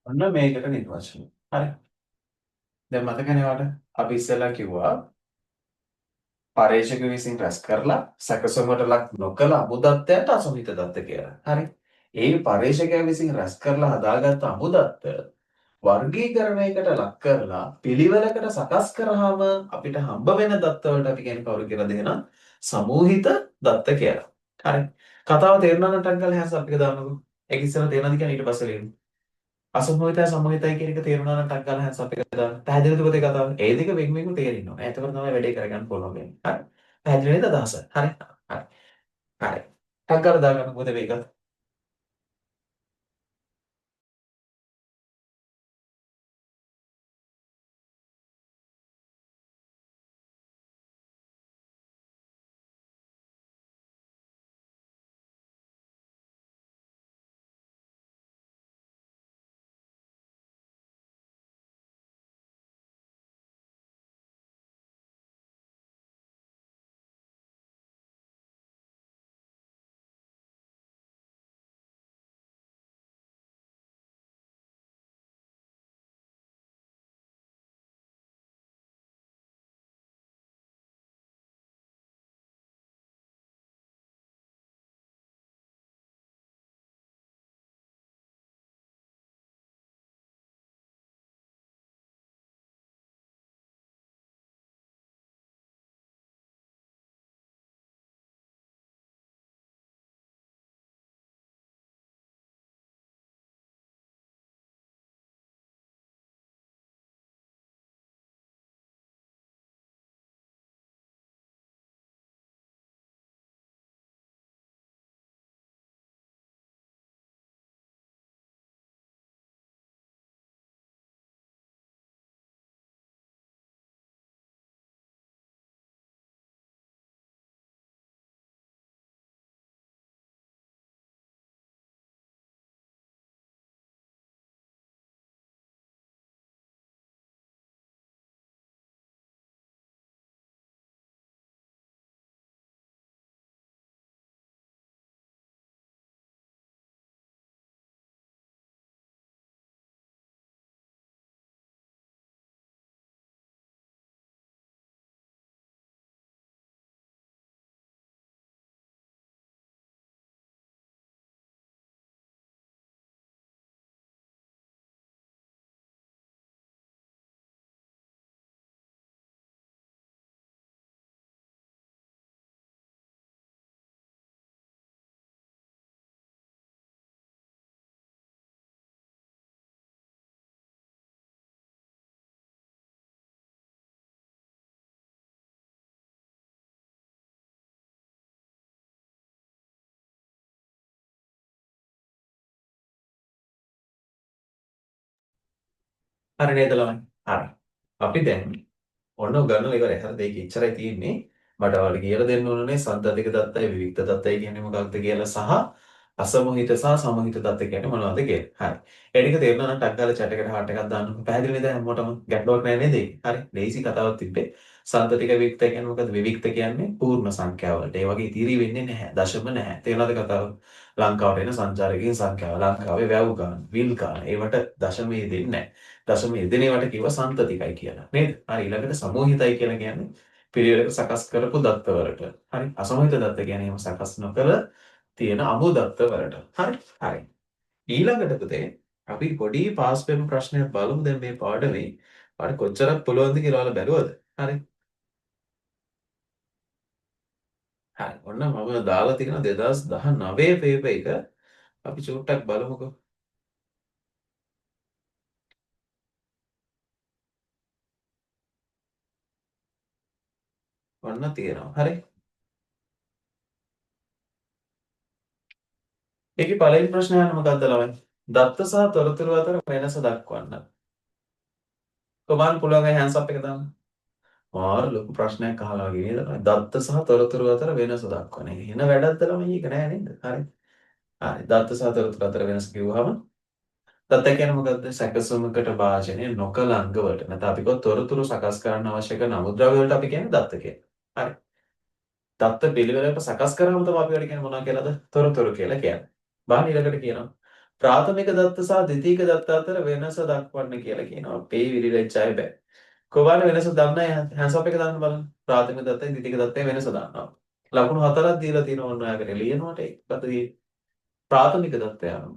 ඔන්න මේකට නිර්වචනය. හරි. දැන් මතකනේ ඔයාලට අපි ඉස්සෙල්ලා කිව්වා පර්යේෂක විසින් රැස් කරලා සැකසුමට ලක් නොකළ අමුදත්තයන්ට අසමහිත දත්ත කියලා. හරි. ඒ පර්යේෂකයා විසින් රැස් කරලා හදාගත්ත අමුදත්ත වර්ගීකරණයකට ලක් කරලා පිළිවෙලකට සකස් කරාම අපිට හම්බ වෙන දත්ත වලට අපි කියන්නේ කවුරු කියලා දෙනවා? සමූහිත දත්ත කියලා. හරි. කතාව තේරුණා නම් ටක් ගාලා හැස් අපිට දාන්නකෝ. ඒක ඉස්සෙල්ලා තේරෙනවද කියන්නේ ඊට පස්සේ ලියන්න. අසමූහිතයි සමූහිතයි කියන එක තේරුණා නම් ටක් ගාලා හැන්ස් අප් එකට දාන්න. පැහැදිලිද පුතේ කතාව? ඒ දෙක වෙන් වෙන්ව තේරෙන්න ඕනේ. එතකොට තමයි වැඩේ කරගන්න පුළුවන් වෙන්නේ. හරි. පැහැදිලි නේද අදහස? හරි. හරි. හරි. ටක් ගාලා දාගන්න පුතේ මේක. හරි නේද ළමයි? හරි. අපි දැන් ඔන්න උගන්වලා ඉවරයි. හරිද? ඒක එච්චරයි තියෙන්නේ. මට ඔයාලට කියලා දෙන්න ඕනනේ සන්තතික දත්තයි විවික්ත දත්තයි කියන්නේ මොකක්ද කියලා සහ අසමෝහිත සහ සමෝහිත දත්ත කියන්නේ මොනවද කියලා. හරි. ඒ ටික තේරුණා නම් ටක් ගාලා chat එකට heart එකක් දාන්න. පැහැදිලි නේද හැමෝටම? ගැටලුවක් නැහැ නේද? හරි. ලේසි කතාවක් තිබ්බේ. සන්තතික විවික්ත කියන්නේ මොකද්ද? විවික්ත කියන්නේ පූර්ණ සංඛ්‍යාව වලට. ඒ වගේ ඉතිරි වෙන්නේ නැහැ. දශම නැහැ. තේරුණාද කතාව? ලංකාවට එන සංචාරකයන් සංඛ්‍යාව, ලංකාවේ වැව් ගන්න, විල් ගන්න. ඒවට දශමයේ දෙන්නේ නැහැ. දශමයේ දෙන ඒවාට කිව්ව සන්තතිකයි කියලා. නේද? හරි ඊළඟට සමෝහිතයි කියලා කියන්නේ පිළිවෙලක සකස් කරපු දත්තවලට. හරි. අසමෝහිත දත්ත කියන්නේ එහෙම සකස් නොකර තියෙන අමු දත්තවලට. හරි. හරි. ඊළඟට පුතේ අපි පොඩි පාස් පේපර් ප්‍රශ්නයක් බලමු දැන් මේ පාඩමේ. ඔයාලට කොච්චරක් පුළුවන්ද කියලා ඔයාලා බැලුවද? හරි. හරි. ඔන්න මම දාලා තියෙනවා 2019 පේපර් එක. අපි චුට්ටක් බලමුකෝ. ඔන්න තියෙනවා. හරි. ඒකේ පළවෙනි ප්‍රශ්නය අහන්න මොකක්ද ළමයි? දත්ත සහ තොරතුරු අතර වෙනස දක්වන්න. ඔබාන් පුළුවන් හෑන්ඩ්ස් අප් එක දාන්න. මාර ලොකු ප්‍රශ්නයක් අහලා වගේ නේද? දත්ත සහ තොරතුරු අතර වෙනස දක්වන. එන වැඩක්ද ළමයි ඒක නෑ නේද? හරි. හරි. දත්ත සහ තොරතුරු අතර වෙනස කිව්වහම දත්ත කියන්නේ මොකද්ද? සැකසුමකට භාජනය නොකළ අංග වලට. නැත්නම් අපි කිව්වොත් තොරතුරු සකස් කරන්න අවශ්‍ය කරන අමුද්‍රව්‍ය වලට අපි කියන්නේ දත්ත කියලා. හරි. දත්ත පිළිවෙලකට සකස් කරාම තමයි අපි වල කියන්නේ මොනවා කියලාද? තොරතුරු කියලා කියන්නේ. බාහිර ඊළඟට කියනවා. ප්‍රාථමික දත්ත සහ ද්විතීයික දත්ත අතර වෙනස දක්වන්න කියලා කියනවා. පේ විරිලෙච්ච අය බෑ. කොහොමද වෙනස දන්නේ හැන්ඩ්ස් අප් එක දාන්න බලන්න. ප්‍රාථමික දත්තයි ද්විතීයික දත්තයි වෙනස දන්නවා. ලකුණු හතරක් දීලා තියෙනවා ඔන්න ඔයාගෙන ලියනකොට ඒකත් ප්‍රාථමික දත්තය අනුව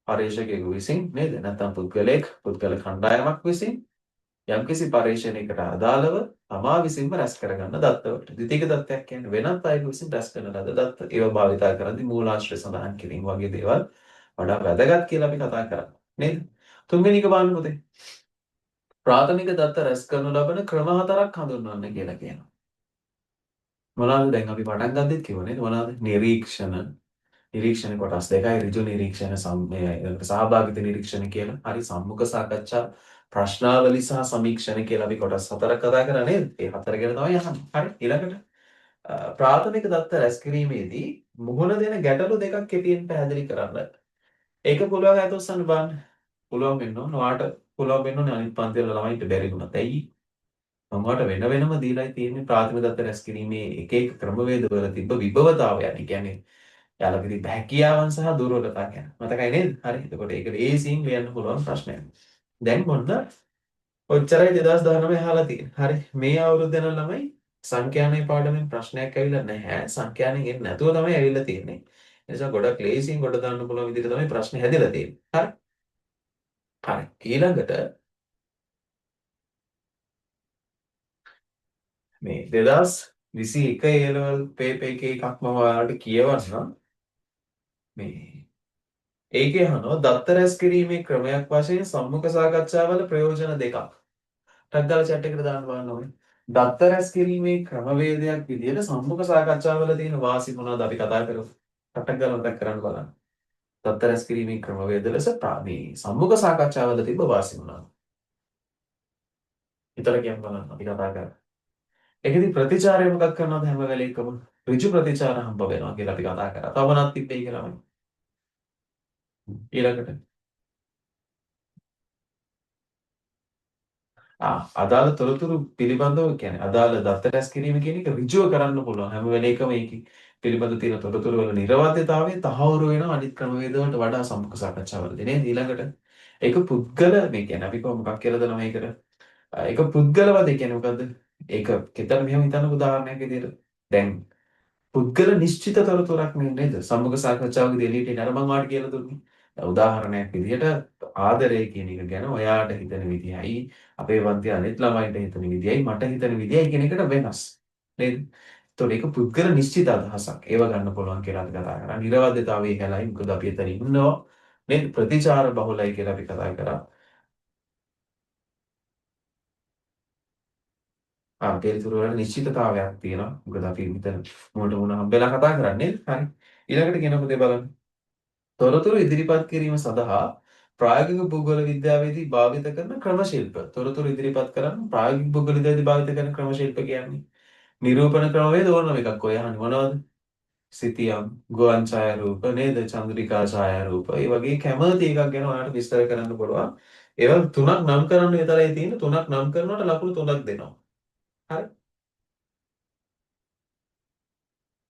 පරීක්ෂකයෙකු විසින් නේද? නැත්නම් පුද්ගලයෙක් පුද්ගල කණ්ඩායමක් විසින් යම්කිසි පරීක්ෂණයකට අදාළව තමා විසින්ම රැස් කරගන්න දත්තවලට. ද්විතීයික දත්තයක් කියන්නේ වෙනත් අයෙකු විසින් රැස් කරන ලද දත්ත. ඒවා භාවිතා කරද්දී මූලාශ්‍රය සඳහන් කිරීම වගේ දේවල් වඩා වැදගත් කියලා අපි කතා කරන්නේ. නේද? තුන්වෙනි එක බලන්න පුතේ. ප්‍රාථමික දත්ත රැස් කරනු ලබන ක්‍රම හතරක් හඳුන්වන්න කියලා කියනවා. මොනවාද දැන් අපි පටන් ගත්තෙත් කිව්වා නේද? මොනවාද? නිරීක්ෂණ කොටස් දෙකයි ඍජු නිරීක්ෂණ සහභාගිතා නිරීක්ෂණ කියලා. හරි සම්මුඛ සාකච්ඡා ප්‍රශ්නාවලි සහ සමීක්ෂණ කියලා අපි කොටස් හතරක් කතා කරා නේද? ඒ හතර ගැන තමයි අහන්නේ. හරි ඊළඟට ප්‍රාථමික දත්ත රැස් කිරීමේදී මුහුණ දෙන ගැටලු දෙකක් කෙටියෙන් පැහැදිලි කරන්න. ඒක පුළුවන් අතොස්සන්න බලන්න. පුළුවන් වෙන්න ඕන. ඔයාට පුළුවන් වෙන්න ඕනේ අනිත් පන්ති වල ළමයින්ට බැරි වුණත්. ඇයි? මම ඔයාලට වෙන වෙනම දීලායි තියෙන්නේ ප්‍රාථමික දත්ත රැස් කිරීමේ එක එක ක්‍රමවේදවල තිබ්බ විභවතාවයන්. ඒ කියන්නේ යාළුවගේ තිබ්බ හැකියාවන් සහ දුර්වලතා ගැන. මතකයි නේද? හරි. එතකොට ඒක ලේසියෙන් ලියන්න පුළුවන් ප්‍රශ්නයක්. දැන් මොන්න ඔච්චරයි 2019 අහලා තියෙන්නේ. හරි. මේ අවුරුද්ද යන ළමයි සංඛ්‍යානේ පාඩමෙන් ප්‍රශ්නයක් ඇවිල්ලා නැහැ. සංඛ්‍යානේ එන්නේ නැතුව තමයි ඇවිල්ලා තියෙන්නේ. ඒ නිසා ගොඩක් ලේසියෙන් ගොඩ දාන්න පුළුවන් විදිහට තමයි ප්‍රශ්නේ හැදිලා තියෙන්නේ. හරි. හරි. ඊළඟට මේ 2021 A level පේපර් එකේ එකක් මම ඔයාලට කියවන්නම්. මේ ඒකේ අහනවා දත්ත රැස් කිරීමේ ක්‍රමයක් වශයෙන් සම්මුඛ සාකච්ඡාවල ප්‍රයෝජන දෙකක්. ටක් දාලා chat එකට දාන්න බලන්න ඕනේ. දත්ත රැස් කිරීමේ ක්‍රමවේදයක් විදිහට සම්මුඛ සාකච්ඡාවල තියෙන වාසි මොනවද අපි කතා කරමු. ටක් ගාලා මතක් කරන්න බලන්න. දත්ත රැස් කිරීමේ ක්‍රමවේද ලෙස මේ සම්මුඛ සාකච්ඡාවල තිබ්බ වාසි මොනවද? හිතලා කියන්න බලන්න අපි කතා කරා. ඒකෙදි ප්‍රතිචාරය මොකක් කරනවද හැම වෙලේකම? ඍජු ප්‍රතිචාර හම්බ වෙනවා කියලා අපි කතා කරා. තව මොනවද තිබ්බේ කියලා මම. ඊළඟට අදාළ තොරතුරු පිළිබඳව කියන්නේ අදාළ දත්ත රැස් කිරීම කියන එක ඍජුව කරන්න පුළුවන්. හැම වෙලේකම ඒක පිළිබඳ තියෙන තොරතුරු වල නිර්වද්‍යතාවය තහවුරු වෙනවා අනිත් ක්‍රමවේද වලට වඩා සම්මුඛ සාකච්ඡාවලදී නේද? ඊළඟට ඒක පුද්ගල මේ කියන්නේ අපි කොහොම මොකක් කියලා දෙනවා මේකට? ඒක පුද්ගලවද කියන්නේ මොකද්ද? ඒක කෙතර මෙහෙම හිතන්න උදාහරණයක් විදියට. දැන් පුද්ගල නිශ්චිත තොරතුරක් නේද? සම්මුඛ සාකච්ඡාවකදී එළියට එන අර මම වාට කියලා දුන්නේ. උදාහරණයක් විදිහට ආදරය කියන එක ගැන ඔයාට හිතන විදිහයි අපේ පන්ති අනිත් ළමයින්ට හිතන විදිහයි මට හිතන විදිහයි කියන එකට වෙනස්. නේද? ඒතකොට ඒක පුද්ගල නිශ්චිත අදහසක්. ඒව ගන්න පුළුවන් කියලා අපි කතා කරා. නිර්වද්‍යතාවය කියලායි මොකද අපි එතන ඉන්නවා. නේද? ප්‍රතිචාර බහුලයි කියලා අපි කතා කරා. පිළිතුරු වල නිශ්චිතතාවයක් තියෙනවා. මොකද අපි මෙතන මොකට මොන හම්බෙලා කතා කරන්නේ. හරි. ඊළඟට කියන පුතේ බලන්න. තොරතුරු ඉදිරිපත් කිරීම සඳහා ප්‍රායෝගික භූගෝල විද්‍යාවේදී භාවිත කරන ක්‍රම ශිල්ප. තොරතුරු ඉදිරිපත් කරන්න ප්‍රායෝගික භූගෝල විද්‍යාවේදී භාවිත කරන ක්‍රම ශිල්ප කියන්නේ. නිරූපණ ක්‍රමවේද ඕනම එකක් ඔය අහන්නේ මොනවද? සිතියම්, ගුවන් ඡායාරූප නේද? චන්ද්‍රිකා ඡායාරූප. ඒ වගේ කැමති එකක් ගැන ඔයාලට විස්තර කරන්න පුළුවන්. ඒවා තුනක් නම් කරන්න විතරයි තියෙන්නේ. තුනක් නම් කරනකොට ලකුණු තුනක් දෙනවා. හරි.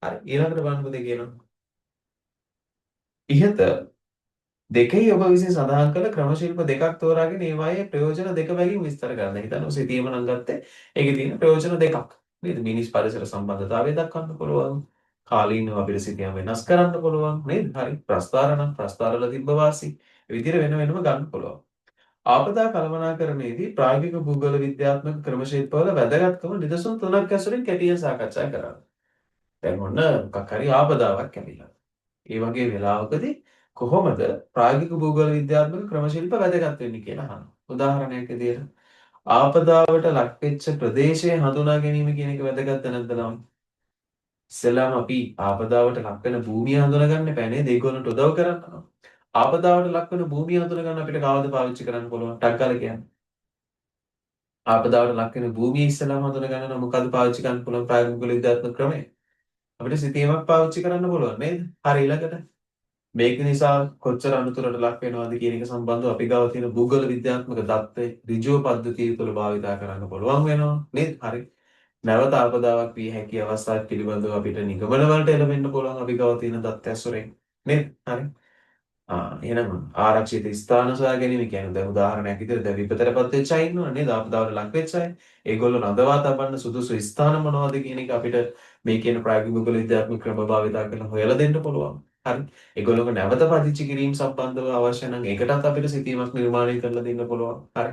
හරි. ඊළඟට බලන්න පුතේ කියනවා. ඉහත දෙකෙහි ඔබ විසින් සඳහන් කළ ක්‍රම ශිල්ප දෙකක් තෝරාගෙන ඒවායේ ප්‍රයෝජන දෙක බැගින් විස්තර කරන්න. හිතන්න සිතියම නම් ගත්තේ. ඒකේ තියෙන ප්‍රයෝජන දෙකක්. නේද? මිනිස් පරිසර සම්බන්ධතාවය දක්වන්න පුළුවන්. කාලීනව අපිට සිතියම වෙනස් කරන්න පුළුවන්. නේද? හරි. ප්‍රස්තාර නම් ප්‍රස්තාරවල තිබ්බ වාසි. ඒ විදිහට වෙන වෙනම ගන්න පුළුවන්. ආපදා කළමනාකරණයේදී ප්‍රායෝගික භූගෝල විද්‍යාත්මක ක්‍රම ශිල්පවල වැදගත්කම නිදසුන් තුනක් ඇසුරින් කෙටියෙන් සාකච්ඡා කරන්න. දැන් ඔන්න මොකක් හරි ආපදාවක් ඇවිල්ලා. ඒ වගේ වෙලාවකදී කොහොමද ප්‍රායෝගික භූගෝල විද්‍යාත්මක ක්‍රම ශිල්ප වැදගත් වෙන්නේ කියලා අහනවා. උදාහරණයක් විදිහට ආපදාවට ලක්වෙච්ච ප්‍රදේශය හඳුනා ගැනීම කියන එක වැදගත්ද නැද්ද ළමයි? ඉස්සෙල්ලාම අපි ආපදාවට ලක් වෙන භූමිය හඳුනගන්න එපා නේද? ඒගොල්ලන්ට උදව් කරන්න. ආපදාවට ලක් වෙන භූමිය හඳුනගන්න අපිට කවද පාවිච්චි කරන්න පුළුවන්? ටක් ගාලා කියන්න. ආපදාවට ලක් වෙන භූමිය ඉස්සෙල්ලාම හඳුනගන්න නම් මොකද්ද පාවිච්චි කරන්න පුළුවන් ප්‍රායෝගික විද්‍යාත්මක ක්‍රමය? අපිට සිතීමක් පාවිච්චි කරන්න පුළුවන් නේද? හරි ඊළඟට මේක නිසා කොච්චර අනුතරට ලක් වෙනවද කියන එක සම්බන්ධව අපි ගාව තියෙන Google විද්‍යාත්මක දත්ත ඍජුව පද්ධතිය තුළ භාවිතා කරන්න පුළුවන් වෙනවා නේද? හරි. නැවත ආපදාවක් විය හැකි අවස්ථාවක් පිළිබඳව අපිට නිගමන වලට එළවෙන්න පුළුවන් අපි ගාව තියෙන දත්ත ඇසුරෙන් නේද? හරි. එහෙනම් ආරක්ෂිත ස්ථාන සොයා ගැනීම කියන්නේ දැන් උදාහරණයක් විදිහට දැන් විපතටපත් වෙච්ච අය ඉන්නවනේ නේද? ආපදාවට ලක් වෙච්ච අය. ඒගොල්ලෝ නදවා තබන්න සුදුසු ස්ථාන මොනවද කියන එක අපිට මේ කියන ප්‍රායෝගික Google විද්‍යාත්මක ක්‍රම භාවිතා කරලා හොයලා දෙන්න පුළුවන්. හරි. ඒගොල්ලෝක නැවත පදිංචි කිරීම සම්බන්ධව අවශ්‍ය නම් ඒකටත් අපිට සිතීමක් නිර්මාණය කරලා දෙන්න පුළුවන්. හරි.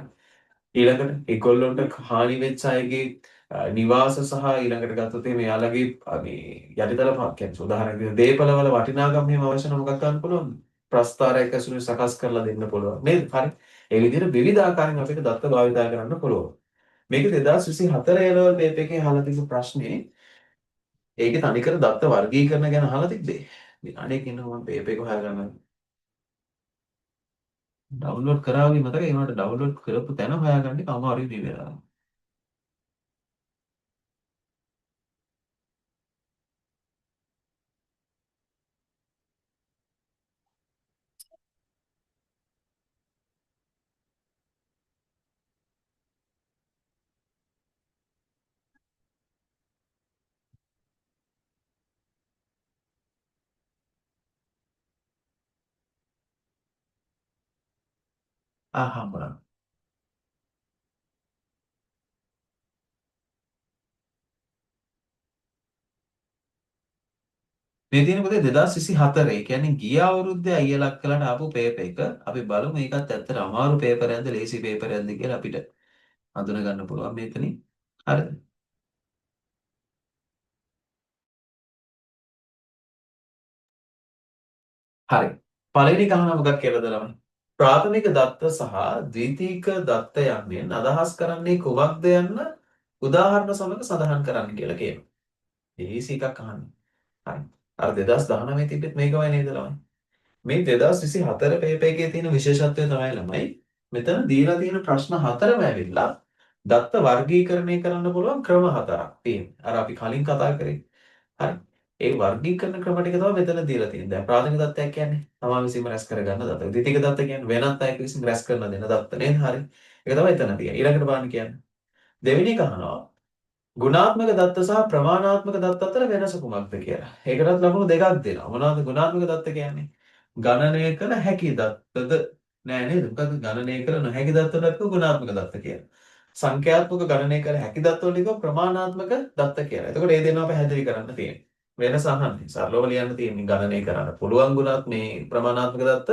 ඊළඟට ඒගොල්ලොන්ට හානි වෙච්ච අයගේ නිවාස සහ ඊළඟට ගත්තොත් එහෙම එයාලගේ මේ යටිතල කියන්නේ උදාහරණයක් විදිහට දේපලවල වටිනාකම් එහෙම අවශ්‍ය නම් මොකක් ගන්න පුළුවන්ද? ප්‍රස්ථාරයක් ඇසුරින් සකස් කරලා දෙන්න පුළුවන් නේද? හරි. ඒ විදිහට විවිධ ආකාරයෙන් අපිට දත්ත භාවිතා කරන්න පුළුවන්. මේක 2024 A level paper එකේ අහලා තිබු ප්‍රශ්නේ. ඒකේ තනිකර දත්ත වර්ගීකරණ ගැන අහලා තිබ්බේ. අනේ කියනවා මම paper එක හොයාගන්න. ඩවුන්ලෝඩ් කරා වගේ මතකයි ඒවට ඩවුන්ලෝඩ් කරපු තැන හොයාගන්න එක අමාරුයි මේ වෙලාවේ. හම්බුණා. මේ තියෙන පොතේ 2024 ඒ කියන්නේ ගිය අවුරුද්දේ අයියලක් කළාට ආපු පේපර් එක අපි බලමු මේකත් ඇත්තට අමාරු පේපරයක්ද ලේසි පේපරයක්ද කියලා අපිට හඳුනා ගන්න පුළුවන් මේකනේ. හරිද? හරි. පළවෙනි කහන මොකක් කියලාද ළමයි? ප්‍රාථමික දත්ත සහ ද්විතීක දත්ත යන්නෙන් අදහස් කරන්නේ කුමක්ද යන්න උදාහරණ සමග සඳහන් කරන්න කියලා කියනවා. ලේසි එකක් අහන්නේ. හරි. අර 2019 තිබෙත් මේකමයි නේද ළමයි? මේ 2024 පේපර් එකේ තියෙන විශේෂත්වය තමයි ළමයි මෙතන දීලා තියෙන ප්‍රශ්න හතරම ඇවිල්ලා දත්ත වර්ගීකරණය කරන්න පුළුවන් ක්‍රම හතරක් තියෙනවා. අර අපි කලින් කතා කරේ. හරි. ඒ වර්ගීකරණ ක්‍රම ටික තමයි මෙතන දීලා තියෙන්නේ. දැන් ප්‍රාථමික දත්තයක් කියන්නේ තමා විසින්ම රැස් කරගන්න දත්ත. ද්විතීයික දත්ත කියන්නේ වෙනත් අයෙක් විසින් රැස් කරන දෙන දත්ත නේද? හරි. ඒක තමයි එතන තියෙන්නේ. ඊළඟට බලන්න කියන්නේ. දෙවෙනි එක අහනවා ගුණාත්මක දත්ත සහ ප්‍රමාණාත්මක දත්ත අතර වෙනස කුමක්ද කියලා. ඒකටත් ලකුණු දෙකක් දෙනවා. මොනවද ගුණාත්මක දත්ත කියන්නේ? ගණනය කළ හැකි දත්තද නෑ නේද? මොකද ගණනය කළ නොහැකි දත්තට ගුණාත්මක දත්ත කියලා. සංඛ්‍යාත්මක ගණනය කළ හැකි දත්ත වලට ප්‍රමාණාත්මක දත්ත කියලා. එතකොට මේ දෙන්නවා පැහැදිලි කරන්න තියෙනවා. වෙනස අහන්නේ. සරලව ලියන්න තියෙන්නේ ගණනය කරන්න පුළුවන් ගුණාත් මේ ප්‍රමාණාත්මක දත්ත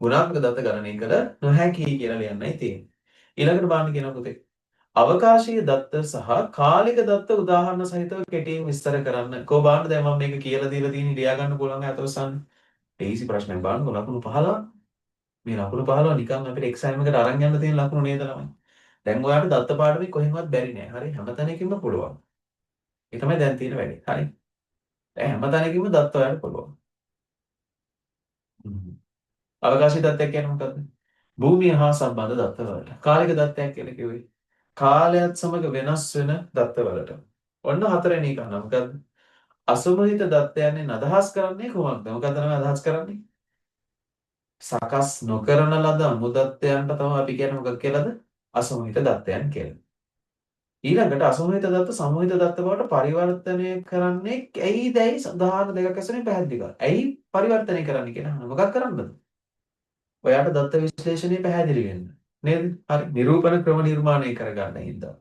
ගුණාත්මක දත්ත ගණනය කළ නොහැකි කියලා ලියන්නයි තියෙන්නේ. ඊළඟට බලන්න කියනවා පුතේ. අවකාශීය දත්ත සහ කාලික දත්ත උදාහරණ සහිතව කෙටියෙන් විස්තර කරන්න. කොහොම බලන්න දැන් මම මේක කියලා දීලා තියෙන්නේ ලියා ගන්න පුළුවන් අතවසන්. ලේසි ප්‍රශ්නයක් බලන්න ලකුණු 15. මේ ලකුණු 15 නිකන් අපිට එක්සෑම් එකට අරන් යන්න තියෙන ලකුණු නේද ළමයි. දැන් ඔයාලට දත්ත පාඩමේ කොහෙන්වත් බැරි නෑ. හරි හැමතැනකින්ම පුළුවන්. ඒ තමයි දැන් තියෙන වැඩේ. හරි. දැන් හැමතැනකින්ම දත්ත ඔයාලට පුළුවන්. අවකාශී දත්තයක් කියන්නේ මොකක්ද? භූමිය හා සම්බන්ධ දත්තවලට. කාලික දත්තයක් කියලා කිව්වේ කාලයත් සමග වෙනස් වෙන දත්තවලට. ඔන්න හතරවෙනි එක නම් මොකද්ද? අසමහිත දත්තයන්ෙන් අදහස් කරන්නේ කොහොමද? මොකද්ද නම් අදහස් කරන්නේ? සකස් නොකරන ලද අමුදත්තයන්ට තමයි අපි කියන්නේ මොකක්ද කියලාද? අසමහිත දත්තයන් කියලා. ඊළඟට අසමහිත දත්ත සමහිත දත්ත බවට පරිවර්තනය කරන්නේ ඇයිදැයි සඳහන් දෙකක් ඇසුරින් පැහැදිලි කරන්න. ඇයි පරිවර්තනය කරන්න කියන මොකක් කරන්නද? ඔයාට දත්ත විශ්ලේෂණය පැහැදිලි වෙන්න. නේද? හරි. නිරූපණ ක්‍රම නිර්මාණය කරගන්න හින්දා.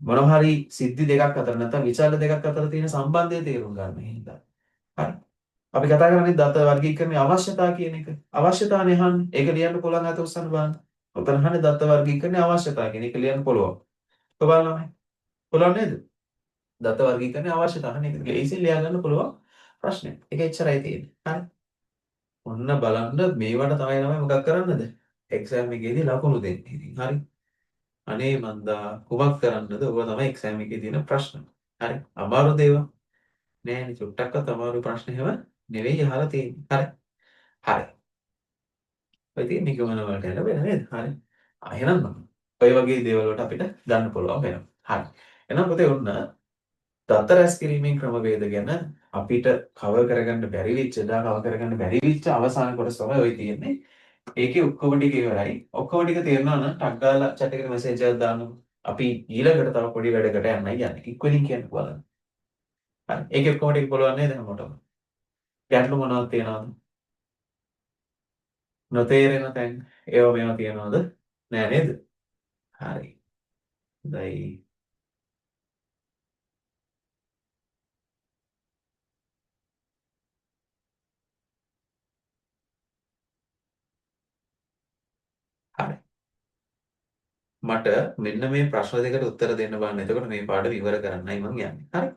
මොනවා හරි සිද්ධි දෙකක් අතර නැත්නම් විචාර දෙකක් අතර තියෙන සම්බන්ධය තේරුම් ගන්න හින්දා. හරි. අපි කතා කරන්නේ දත්ත වර්ගීකරණයේ අවශ්‍යතාව කියන එක. අවශ්‍යතාවනේ අහන්නේ. ඒක ලියන්න පුළුවන් අත උස්සන්න බලන්න. ඔතන අහන්නේ දත්ත වර්ගීකරණයේ අවශ්‍යතාව කියන එක ලියන්න පුළුවන්. ඔබ බලන්න. පුළුවන් නේද? දත්ත වර්ගීකරණයේ අවශ්‍යතාව නේ. ඒක ලේසියෙන් ලියා ගන්න පුළුවන් ප්‍රශ්නයක්. ඒක එච්චරයි තියෙන්නේ. හරි. ඔන්න බලන්න මේවට තමයි මොකක් කරන්නද? එක්සෑම් එකේදී ලකුණු දෙන්නේ. ඉතින් හරි. අනේ මන්දා කුමක් කරන්නද? ඔබ තමයි එක්සෑම් එකේ තියෙන ප්‍රශ්න. හරි. අමාරු දේවල් නෑනේ චුට්ටක්වත් අමාරු ප්‍රශ්න එහෙම නෙවෙයි අහලා තියෙන්නේ. හරි. හරි. ඔය තියෙන නිගමන වලට එන්න බෑ නේද? හරි. එහෙනම් ඔය වගේ දේවල් වලට අපිට ගන්න පුළුවන් වෙනවා. හරි. එහෙනම් පුතේ ඔන්න දත්ත රැස් කිරීමේ ක්‍රමවේද ගැන අපිට කවර් කරගන්න බැරි වෙච්ච දා කවර් කරගන්න බැරි වෙච්ච අවසාන කොටස තමයි ඔය තියෙන්නේ. ඒකේ ඔක්කොම ටික ඉවරයි. ඔක්කොම ටික තේරෙනවා නම් ටක් ගාලා chat එකට මැසේජ් එකක් දාන්න. අපි ඊළඟට තව පොඩි වැඩකට යන්නයි යන්නේ. ඉක්වලින් කියන්න බලන්න. හරි. ඒකේ ඔක්කොම ටික පුළුවන් නේද හැමෝටම? ගැටලු මොනවද තියෙනවද? නොතේරෙන තැන් ඒවා මේවා තියෙනවද? නෑ නේද? හරි. හොඳයි. හරි. මට මෙන්න මේ ප්‍රශ්න දෙකට උත්තර දෙන්න බලන්න. එතකොට මේ පාඩම ඉවර කරන්නයි මම යන්නේ. හරි.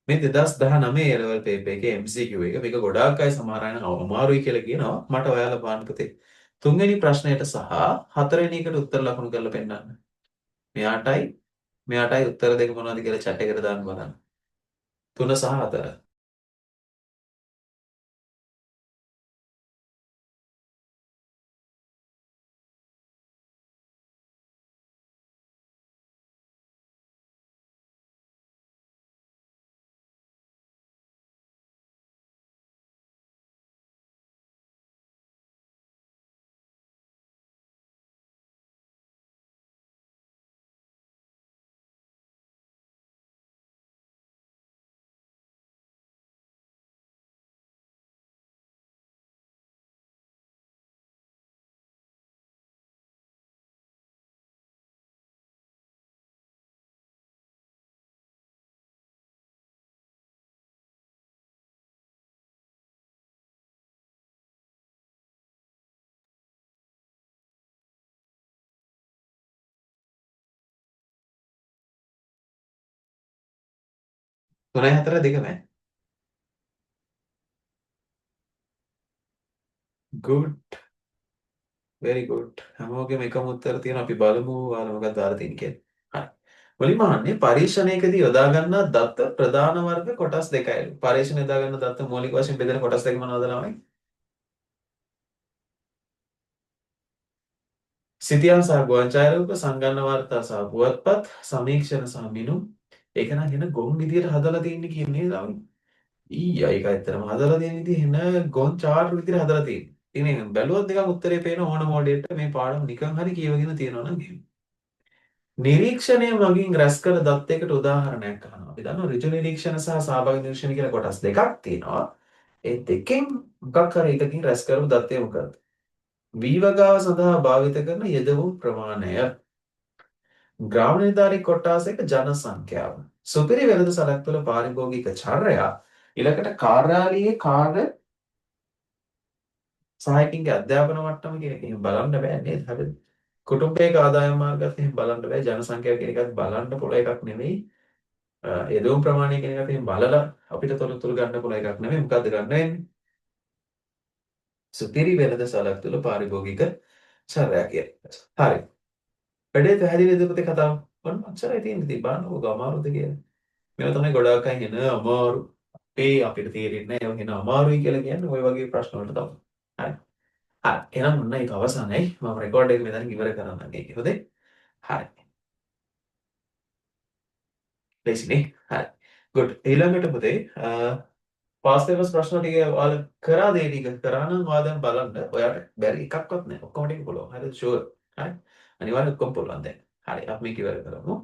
මේ 2019 A-level paper එකේ MCQ එක මේක ගොඩාක් අය සමහර අය නම් අමාරුයි කියලා කියනවා. මට ඔයාලා බලන්න පුතේ. තුන්වෙනි ප්‍රශ්නයට සහ හතරවෙනි එකට උත්තර ලකුණු කරලා පෙන්නන්න. මෙයාටයි උත්තර දෙක මොනවද කියලා chat එකට දාන්න බලන්න. 3 සහ 4. තුනයි හතර දෙකම ඈ. good very good. හැමෝගෙම එකම උත්තර තියෙනවා. අපි බලමු ඔයාලා මොකක්ද දාලා තියෙන්නේ කියලා. හරි. මුලින්ම අහන්නේ පරීක්ෂණයකදී යොදා ගන්නා දත්ත ප්‍රධාන වර්ග කොටස් දෙකයි. පරීක්ෂණ යොදා ගන්න දත්ත මූලික වශයෙන් බෙදෙන කොටස් දෙක මොනවද ළමයි? සිතියම් සහ ගුවන් ඡායාරූප, සංගණන වාර්තා සහ පුවත්පත්, සමීක්ෂණ සහ මිනුම්. ඒක නම් එන ගොන් විදියට හදලා තියෙන්නේ කියන්නේ ළමයි. ඊයා ඒක ඇත්තටම හදලා තියෙන විදිහ එන ගොන් chart විදියට හදලා තියෙන්නේ. ඉතින් බැලුවොත් නිකන් උත්තරේ පේන ඕන මොඩේට මේ පාඩම නිකන් හරි කියවගෙන තියෙනවා නම් එහෙම. නිරීක්ෂණය මගින් රැස් කළ දත්තයකට උදාහරණයක් අහනවා. අපි දන්නවා ඍජු නිරීක්ෂණ සහ සහභාගී නිරීක්ෂණ කියලා කොටස් දෙකක් තියෙනවා. ඒ දෙකෙන් මොකක් හරි එකකින් රැස් කරපු දත්තය මොකක්ද? V වගාව සඳහා භාවිත කරන යෙදවුම් ප්‍රමාණය. ග්‍රාම නිලධාරී කොට්ටාසයක ජන සංඛ්‍යාව. සුපිරි වෙළඳ සැලක් තුළ පාරිභෝගික චර්යා ඊළඟට කාර්යාලීය කාර්ය සහායකින්ගේ අධ්‍යාපන මට්ටම කියන එක එහෙම බලන්න බෑ නේද? හරිද? කුටුම්බයක ආදායම් මාර්ගත් එහෙම බලන්න බෑ. ජන සංඛ්‍යාව කියන එකත් බලන්න පුළුවන් එකක් නෙමෙයි. යෙදවුම් ප්‍රමාණය කියන එකත් එහෙම බලලා අපිට තොරතුරු ගන්න පුළුවන් එකක් නෙමෙයි. මොකද්ද ගන්න වෙන්නේ? සුපිරි වෙළඳ සැලක් තුළ පාරිභෝගික චර්යා කියලා. හරි. වැඩේ පැහැදිලිද පුතේ කතාව? ඔන්න ඔච්චරයි තියෙන්නේ. ඉතින් බලන්නකෝ අමාරුද කියලා. මේවා තමයි ගොඩාක් අය එන අමාරු. අපිට තේරෙන්නේ නැහැ. ඒවා එන අමාරුයි කියලා කියන්නේ ওই වගේ ප්‍රශ්න වලට තමයි. හරි. හරි. එහෙනම් ඔන්න ඒක අවසానයි. මම රෙකෝඩ් එක මෙතනින් ඉවර කරන්නම් ඒකේ. හොඳේ? හරි. ලේසිනේ. හරි. good. ඊළඟට පුතේ පාස් පේපර්ස් ප්‍රශ්න ටික ඔයාලා කරාද ඒ ටික? කරා නම් ඔයා දැන් බලන්න. ඔයාට බැරි එකක්වත් නැහැ. ඔක්කොම ටික පුළුවන්. හරිද? ෂුවර්. හරි. අනිවාර්යෙන් ඔක්කොම පුළුවන් දැන්. හරි. අපි මේක ඉවර කරමු.